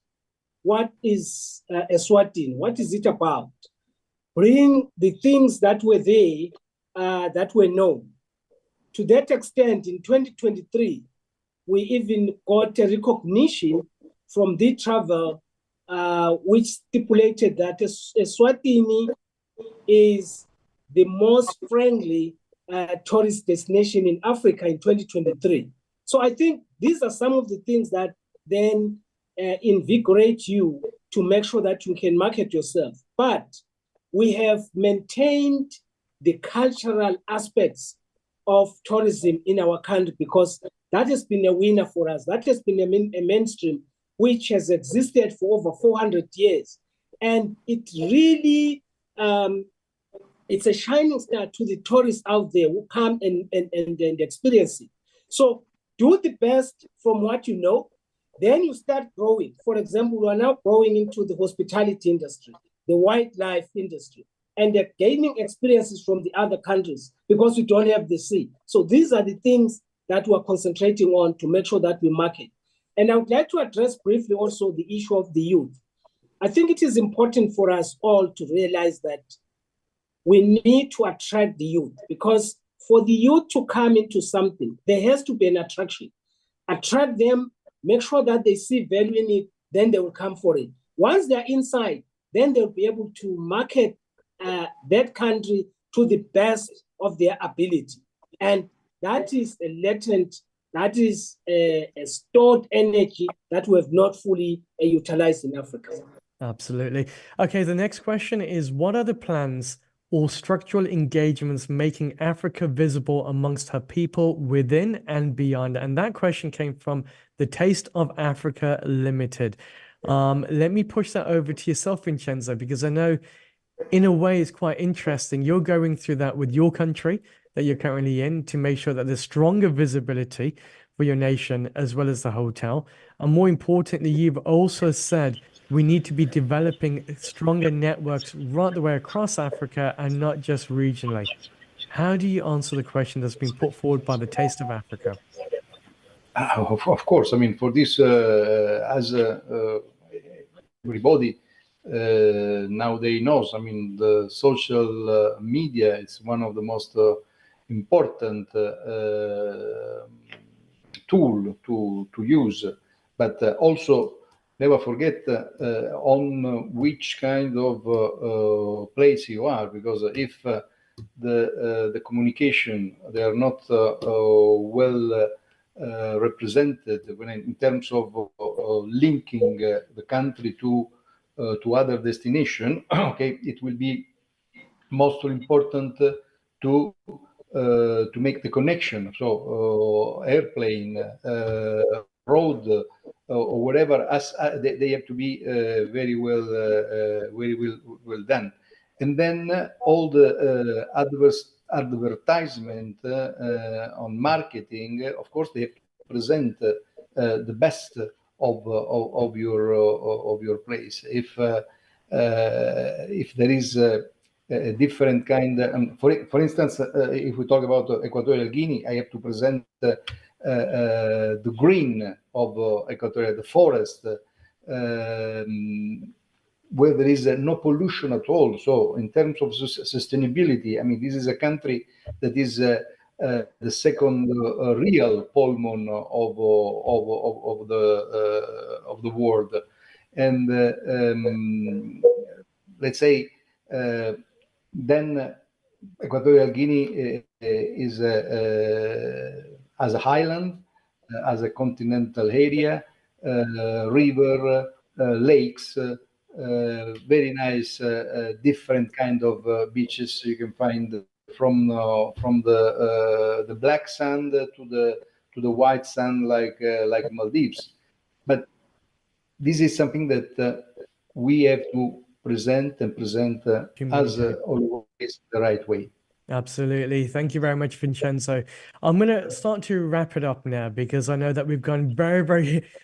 what is Eswatini, what is it about? Bring the things that were there, that were known. To that extent, in 2023, we even got a recognition from the travel, which stipulated that Eswatini is the most friendly tourist destination in Africa in 2023. So I think these are some of the things that then invigorate you to make sure that you can market yourself. But we have maintained the cultural aspects of tourism in our country because that has been a winner for us. That has been a mainstream which has existed for over 400 years. And it really, it's a shining star to the tourists out there who come and experience it. So do the best from what you know, then you start growing. For example, we are now growing into the hospitality industry, the wildlife industry, and they're gaining experiences from the other countries because we don't have the sea. So these are the things that we're concentrating on to make sure that we market. And I would like to address briefly also the issue of the youth. I think it is important for us all to realize that we need to attract the youth, because for the youth to come into something, there has to be an attraction. Attract them, make sure that they see value in it, then they will come for it. Once they're inside, then they'll be able to market that country to the best of their ability. And that is a latent, that is a stored energy that we have not fully utilized in Africa. Absolutely. Okay, the next question is, what are the plans or structural engagements making Africa visible amongst her people within and beyond? And that question came from the Taste of Africa Limited. Let me push that over to yourself, Vincenzo, because I know in a way it's quite interesting. You're going through that with your country that you're currently in to make sure that there's stronger visibility for your nation as well as the hotel. And more importantly, you've also said we need to be developing stronger networks right the way across Africa and not just regionally. How do you answer the question that's been put forward by the Taste of Africa? Of course, I mean, for this, as everybody nowadays knows, I mean, the social media is one of the most important tool to use, but also never forget on which kind of place you are, because if the communication, they are not well represented when in terms of linking the country to other destination, okay, it will be most important to make the connection. So airplane, road, or whatever, as they have to be very well done. And then all the advertisement on marketing, of course, they have to present the best of your place. If there is a different kind, for instance, if we talk about Equatorial Guinea, I have to present the green of Equatorial, the forest, where there is no pollution at all. So in terms of sustainability, I mean, this is a country that is the second real pulmon of the world. And let's say then Equatorial Guinea is as a highland, as a continental area, river, lakes, very nice, different kind of beaches you can find, from the black sand to the white sand, like Maldives. But this is something that we have to present as always the right way. Absolutely. Thank you very much, Vincenzo. I'm going to start to wrap it up now, because I know that we've gone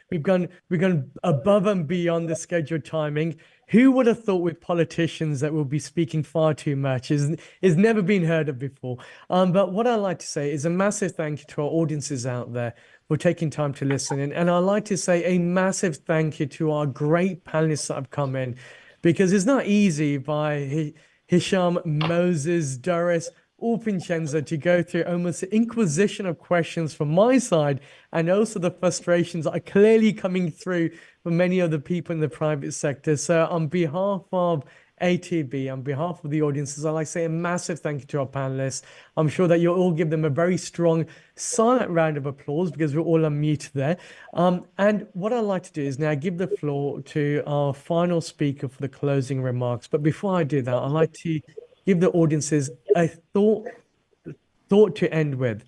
we've gone above and beyond the scheduled timing. Who would have thought with politicians that we'll be speaking far too much is never been heard of before. But what I'd like to say is a massive thank you to our audiences out there for taking time to listen in. And I'd like to say a massive thank you to our great panelists that have come in, because it's not easy by Hisham, Moses, Doris, or Vincenzo to go through almost an inquisition of questions from my side, and also the frustrations that are clearly coming through from many of the people in the private sector. So on behalf of ATB, on behalf of the audiences, I'd like to say a massive thank you to our panelists. I'm sure that you'll all give them a very strong silent round of applause, because we're all on mute there. And what I'd like to do is now give the floor to our final speaker for the closing remarks. But before I do that, I'd like to give the audiences a thought to end with.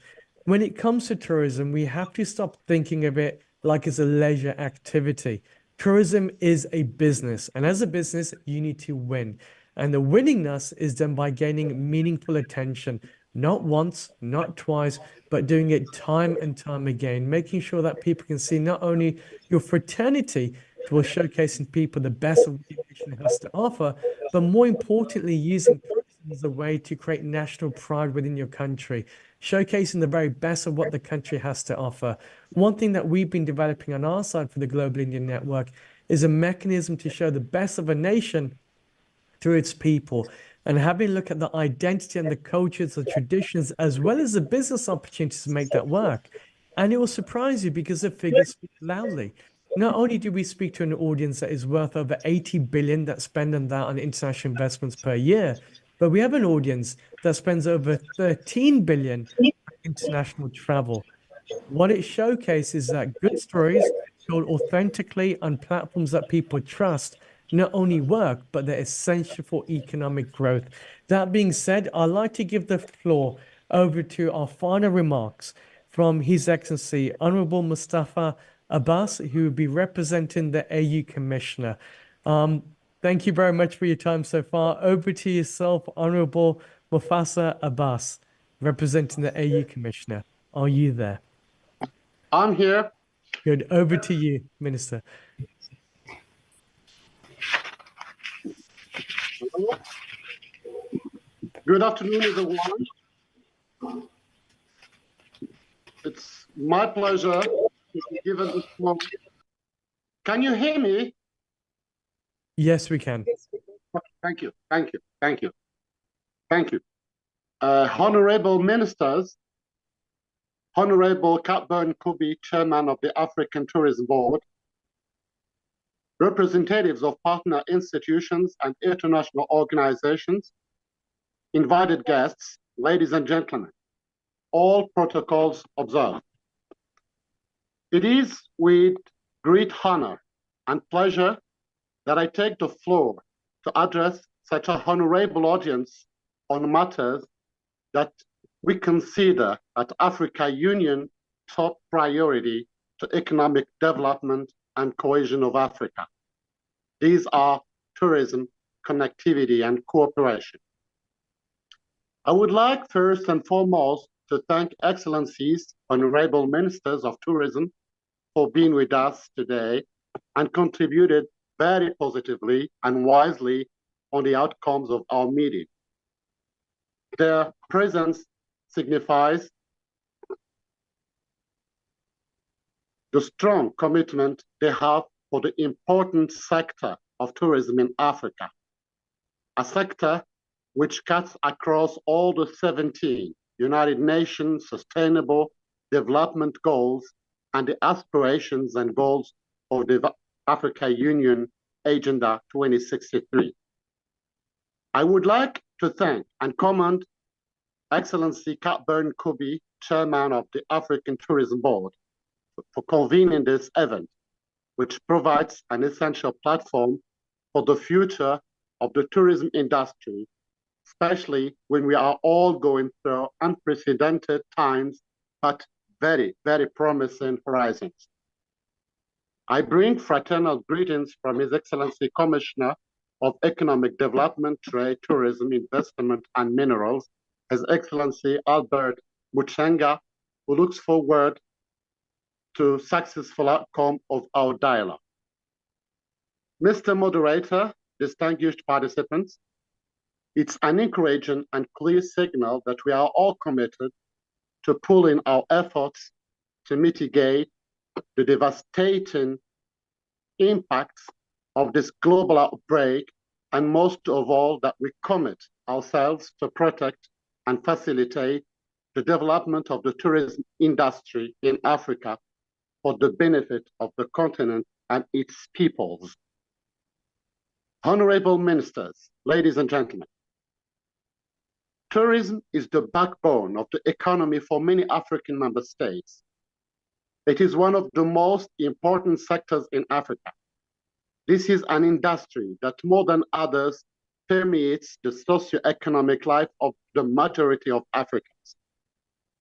When it comes to tourism, we have to stop thinking of it like it's a leisure activity. Tourism is a business, and as a business, you need to win. And the winningness is done by gaining meaningful attention, not once, not twice, but doing it time and time again, making sure that people can see not only your fraternity towards showcasing people the best of what the nation has to offer, but more importantly, using tourism as a way to create national pride within your country, showcasing the very best of what the country has to offer. One thing that we've been developing on our side for the Global Indian Network is a mechanism to show the best of a nation through its people, and having a look at the identity and the cultures, the traditions, as well as the business opportunities to make that work. And it will surprise you because the figures speak loudly. Not only do we speak to an audience that is worth over 80 billion that spend on that on international investments per year, but we have an audience that spends over 13 billion on international travel. What it showcases is that good stories told authentically on platforms that people trust not only work, but they're essential for economic growth. That being said, I'd like to give the floor over to our final remarks from His Excellency Honorable Mustafa Abbas, who will be representing the AU Commissioner. Thank you very much for your time so far. Over to yourself, Honorable Mufasa Abbas, representing the AU Commissioner. Are you there? I'm here. Good. Over to you, Minister. Good afternoon, everyone. It's my pleasure to be given this moment. Can you hear me? Yes, we can. Thank you. Thank you. Thank you. Thank you. Honorable ministers, Honorable Catburn Kubi, Chairman of the African Tourism Board, representatives of partner institutions and international organizations, invited guests, ladies and gentlemen, all protocols observed. It is with great honor and pleasure that I take the floor to address such a honorable audience on matters that we consider at Africa Union top priority to economic development and cohesion of Africa. These are tourism, connectivity, and cooperation. I would like first and foremost to thank Excellencies, Honorable Ministers of Tourism for being with us today and contributed very positively and wisely on the outcomes of our meeting. Their presence signifies the strong commitment they have for the important sector of tourism in Africa, a sector which cuts across all the 17 United Nations Sustainable Development Goals and the aspirations and goals of the Africa Union Agenda 2063. I would like to thank and commend Excellency Catburn Kubi, Chairman of the African Tourism Board, for convening this event, which provides an essential platform for the future of the tourism industry, especially when we are all going through unprecedented times, but very, very promising horizons. I bring fraternal greetings from His Excellency Commissioner of Economic Development, Trade, Tourism, Investment, and Minerals, His Excellency Albert Muchenga, who looks forward to successful outcome of our dialogue. Mr. Moderator, distinguished participants, it's an encouraging and clear signal that we are all committed to pulling our efforts to mitigate the devastating impacts of this global outbreak, and most of all, that we commit ourselves to protect and facilitate the development of the tourism industry in Africa for the benefit of the continent and its peoples. Honorable ministers, ladies and gentlemen, tourism is the backbone of the economy for many African member states. It is one of the most important sectors in Africa. This is an industry that more than others permeates the socio-economic life of the majority of Africans.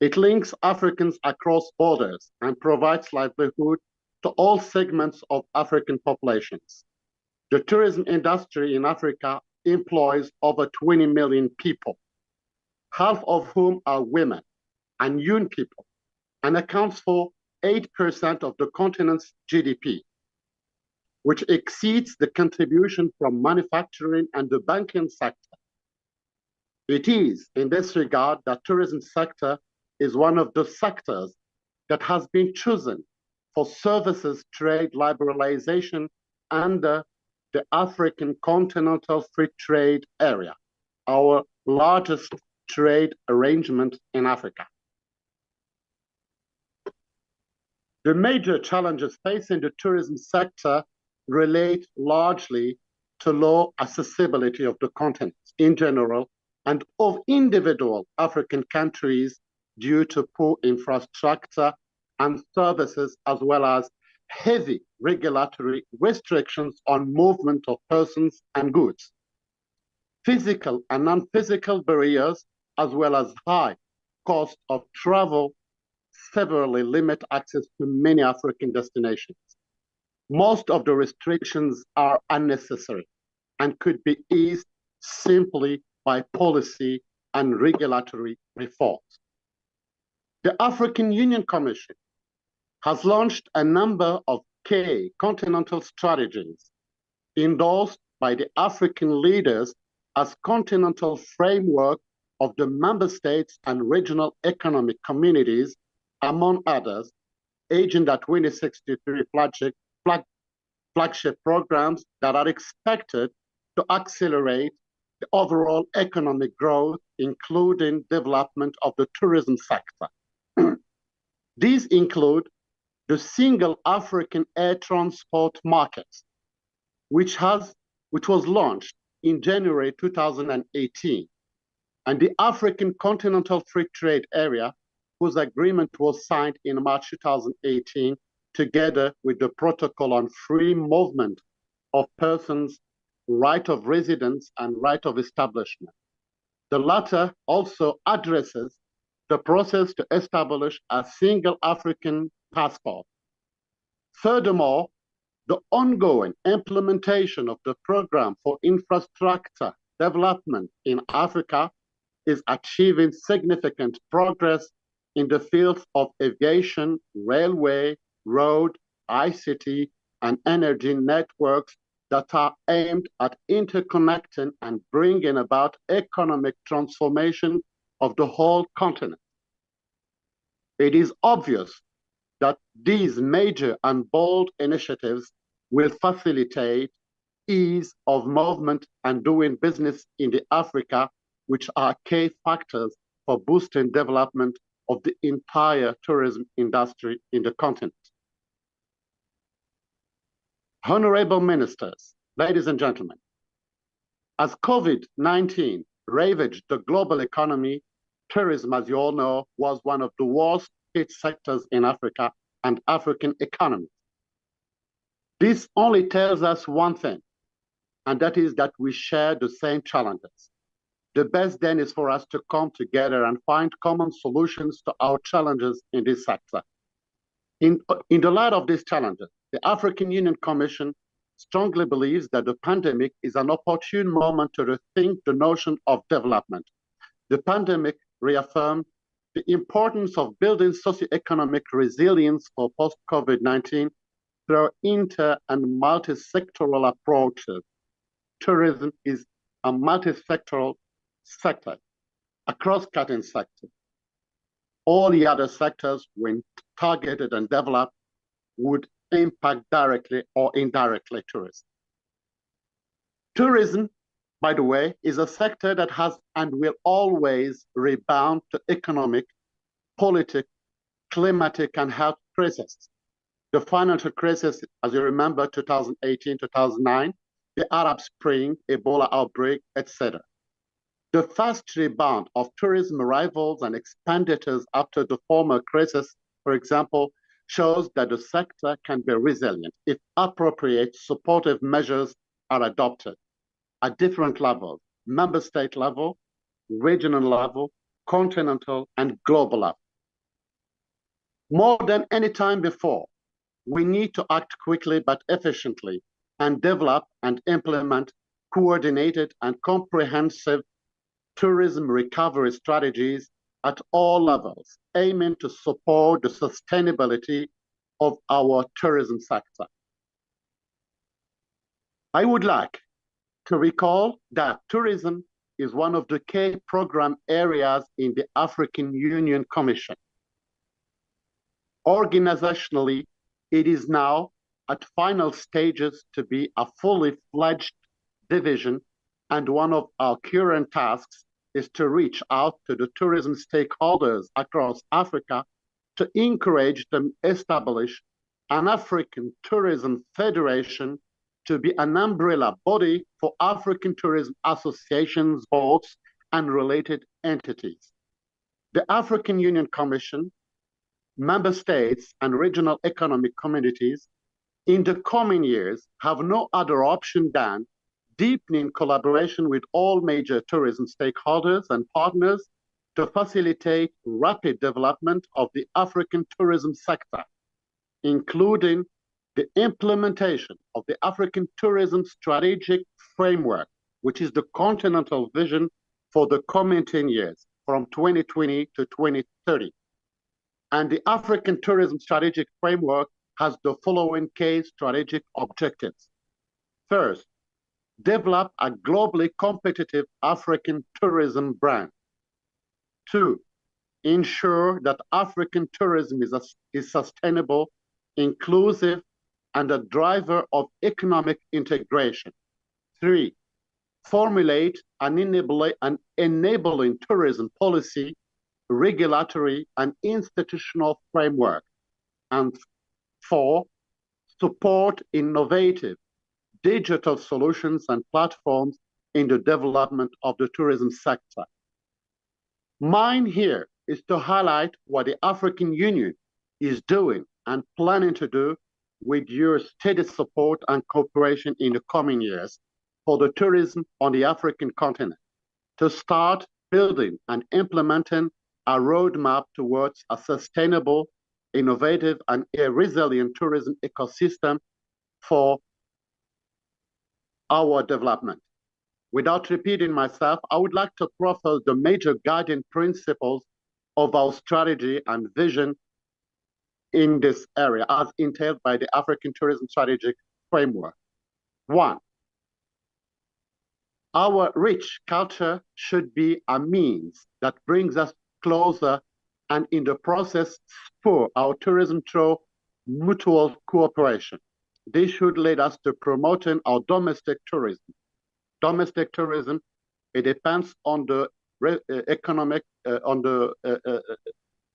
It links Africans across borders and provides livelihood to all segments of African populations. The tourism industry in Africa employs over 20 million people, half of whom are women and young people, and accounts for 8% of the continent's GDP, which exceeds the contribution from manufacturing and the banking sector. It is in this regard that tourism sector is one of the sectors that has been chosen for services trade liberalization under the African Continental Free Trade Area, our largest trade arrangement in Africa. The major challenges facing the tourism sector relate largely to low accessibility of the continent in general and of individual African countries due to poor infrastructure and services, as well as heavy regulatory restrictions on movement of persons and goods. Physical and non-physical barriers, as well as high cost of travel, severely limit access to many African destinations. Most of the restrictions are unnecessary and could be eased simply by policy and regulatory reforms. The African Union Commission has launched a number of key continental strategies endorsed by the African leaders as continental framework of the member states and regional economic communities, among others, Agenda 2063 flagship programs that are expected to accelerate the overall economic growth, including development of the tourism sector. These include the Single African Air Transport Market, which was launched in January 2018, and the African Continental Free Trade Area, whose agreement was signed in March 2018, together with the Protocol on Free Movement of Persons, Right of Residence, and Right of Establishment. The latter also addresses the process to establish a single African passport. Furthermore, the ongoing implementation of the Program for Infrastructure Development in Africa is achieving significant progress in the fields of aviation, railway, road, ICT, and energy networks that are aimed at interconnecting and bringing about economic transformation of the whole continent. It is obvious that these major and bold initiatives will facilitate ease of movement and doing business in the Africa, which are key factors for boosting development of the entire tourism industry in the continent. Honorable ministers, ladies and gentlemen, as COVID-19 ravaged the global economy, tourism, as you all know, was one of the worst hit sectors in Africa and African economies. This only tells us one thing, and that is that we share the same challenges. The best then is for us to come together and find common solutions to our challenges in this sector. In the light of these challenges, the African Union Commission strongly believes that the pandemic is an opportune moment to rethink the notion of development. The pandemic reaffirmed the importance of building socioeconomic resilience for post-COVID-19 through inter and multi-sectoral approaches. Tourism is a multi-sectoral sector, a cross-cutting sector. All the other sectors, when targeted and developed, would impact directly or indirectly tourism. Tourism, by the way, is a sector that has and will always rebound to economic, political, climatic, and health crises. The financial crisis, as you remember, 2018, 2009, the Arab Spring, Ebola outbreak, etc. The fast rebound of tourism arrivals and expenditures after the former crisis, for example, shows that the sector can be resilient if appropriate supportive measures are adopted at different levels, member state level, regional level, continental, and global level. More than any time before, we need to act quickly but efficiently and develop and implement coordinated and comprehensive tourism recovery strategies at all levels, aiming to support the sustainability of our tourism sector. I would like to recall that tourism is one of the key program areas in the African Union Commission. Organizationally, it is now at final stages to be a fully fledged division, and one of our current tasks is to reach out to the tourism stakeholders across Africa to encourage them to establish an African Tourism Federation to be an umbrella body for African tourism associations, boards, and related entities. The African Union Commission, member states, and regional economic communities in the coming years have no other option than deepening collaboration with all major tourism stakeholders and partners to facilitate rapid development of the African tourism sector, including the implementation of the African Tourism Strategic Framework, which is the continental vision for the coming 10 years, from 2020 to 2030. And the African Tourism Strategic Framework has the following key strategic objectives. First, develop a globally competitive African tourism brand. 2, ensure that African tourism is sustainable, inclusive, and a driver of economic integration. 3, formulate an enabling tourism policy, regulatory, and institutional framework. And 4, support innovative digital solutions and platforms in the development of the tourism sector. Mine here is to highlight what the African Union is doing and planning to do with your steady support and cooperation in the coming years for the tourism on the African continent, to start building and implementing a roadmap towards a sustainable, innovative, and a resilient tourism ecosystem for our development. Without repeating myself, I would like to profile the major guiding principles of our strategy and vision in this area as entailed by the African Tourism Strategic Framework. 1, our rich culture should be a means that brings us closer and in the process spur our tourism through mutual cooperation. This should lead us to promoting our domestic tourism. Domestic tourism, it depends on the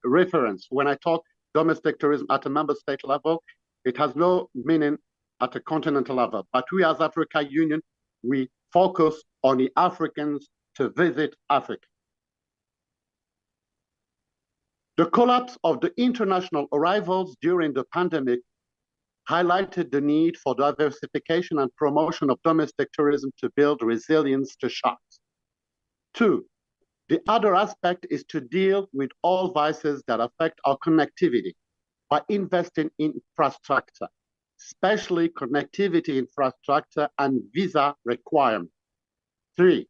reference. When I talk domestic tourism at a member state level, it has no meaning at a continental level. But we as Africa Union, we focus on the Africans to visit Africa. The collapse of the international arrivals during the pandemic highlighted the need for diversification and promotion of domestic tourism to build resilience to shocks. 2, the other aspect is to deal with all vices that affect our connectivity by investing in infrastructure, especially connectivity infrastructure and visa requirements. 3,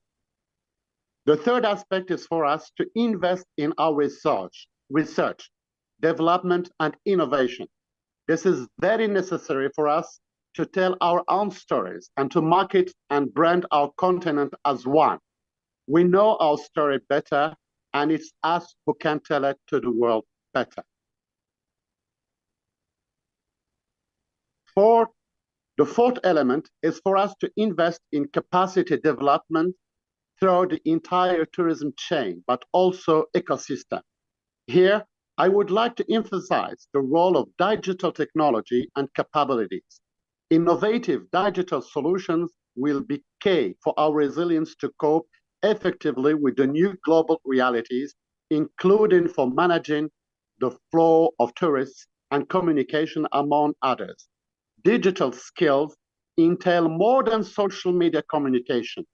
the third aspect is for us to invest in our research, development, and innovation. This is very necessary for us to tell our own stories and to market and brand our continent as one. We know our story better, and it's us who can tell it to the world better. 4, the fourth element is for us to invest in capacity development throughout the entire tourism chain, but also ecosystem. Here, I would like to emphasize the role of digital technology and capabilities. Innovative digital solutions will be key for our resilience to cope effectively with the new global realities, including for managing the flow of tourists and communication, among others. Digital skills entail more than social media communication.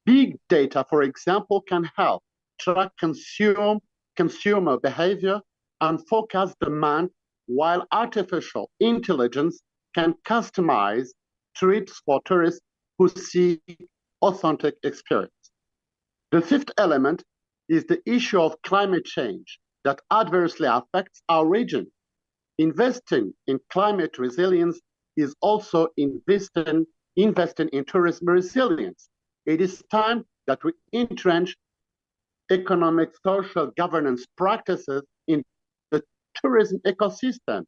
Big data, for example, can help track consumer behavior and forecast demand while artificial intelligence can customize trips for tourists who seek authentic experience. The fifth element is the issue of climate change that adversely affects our region. Investing in climate resilience is also investing in tourism resilience. It is time that we entrench economic, social governance practices in the tourism ecosystem.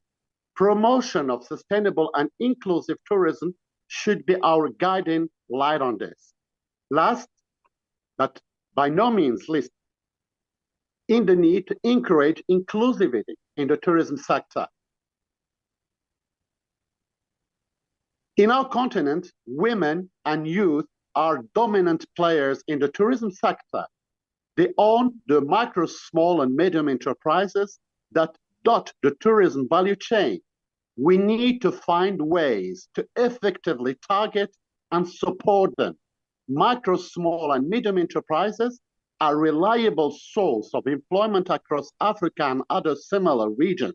Promotion of sustainable and inclusive tourism should be our guiding light on this. Last, but by no means least, in the need to encourage inclusivity in the tourism sector. In our continent, women and youth are dominant players in the tourism sector. They own the micro, small, and medium enterprises that dot the tourism value chain. We need to find ways to effectively target and support them. Micro, small, and medium enterprises are a reliable source of employment across Africa and other similar regions.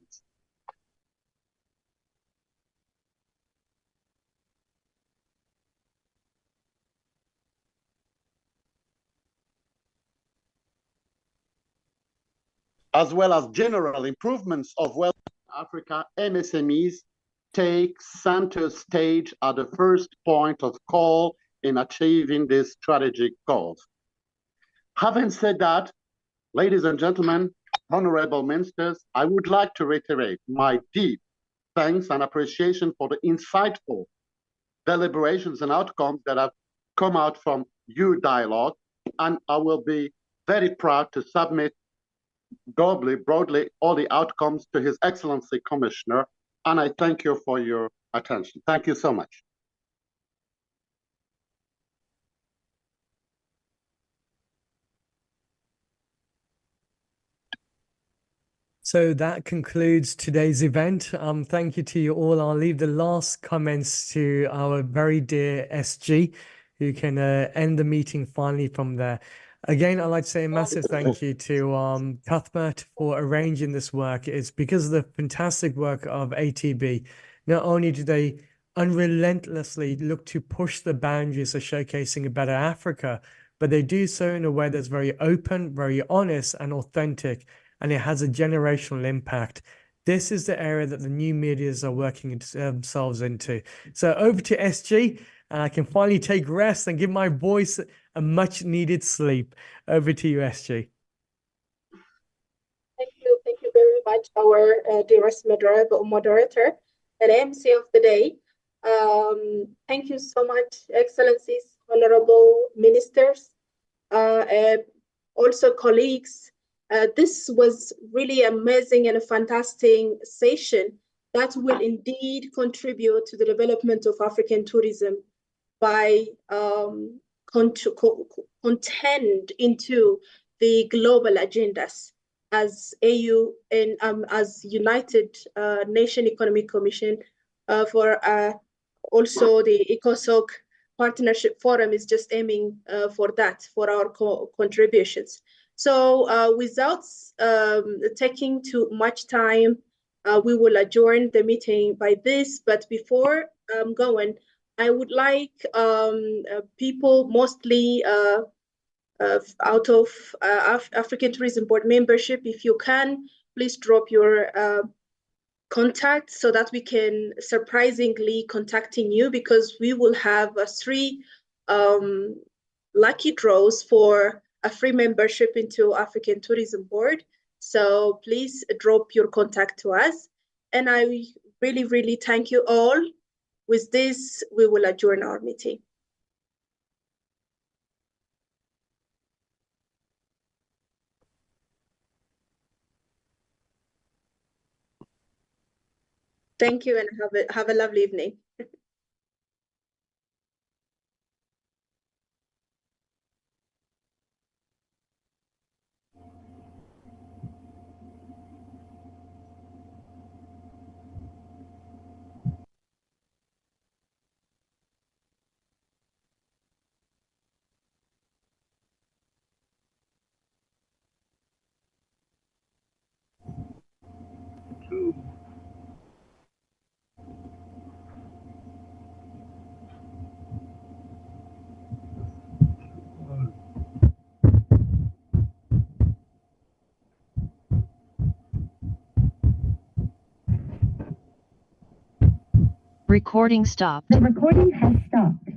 As well as general improvements of wealth in Africa, MSMEs take center stage at the first point of call in achieving these strategic goals. Having said that, ladies and gentlemen, honorable ministers, I would like to reiterate my deep thanks and appreciation for the insightful deliberations and outcomes that have come out from your dialogue, and I will be very proud to submit broadly all the outcomes to His Excellency Commissioner, and I thank you for your attention. Thank you so much. So that concludes today's event. Thank you to you all. I'll leave the last comments to our very dear SG, who can end the meeting finally from there. Again, I'd like to say a massive thank you to Cuthbert for arranging this work. It's because of the fantastic work of ATB. Not only do they unrelentlessly look to push the boundaries of showcasing a better Africa, but they do so in a way that's very open, very honest, and authentic, and it has a generational impact. This is the area that the new medias are working themselves into. So over to SG, and I can finally take rest and give my voice a much needed sleep. Over to you, SG. Thank you very much, our dearest moderator and MC of the day. Thank you so much, Excellencies, honorable ministers, and also colleagues. This was really amazing and a fantastic session that will indeed contribute to the development of African tourism by contend into the global agendas as AU and as United Nation Economic Commission for also the ECOSOC Partnership Forum is just aiming for that, for our contributions. So without taking too much time, we will adjourn the meeting by this. But before going, I would like people mostly out of African Tourism Board membership, if you can, please drop your contact so that we can surprisingly contacting you, because we will have 3 lucky draws for a free membership into African Tourism Board. So please drop your contact to us. And I really, really thank you all. With this, we will adjourn our meeting. Thank you, and have a lovely evening. Recording stopped. The recording has stopped.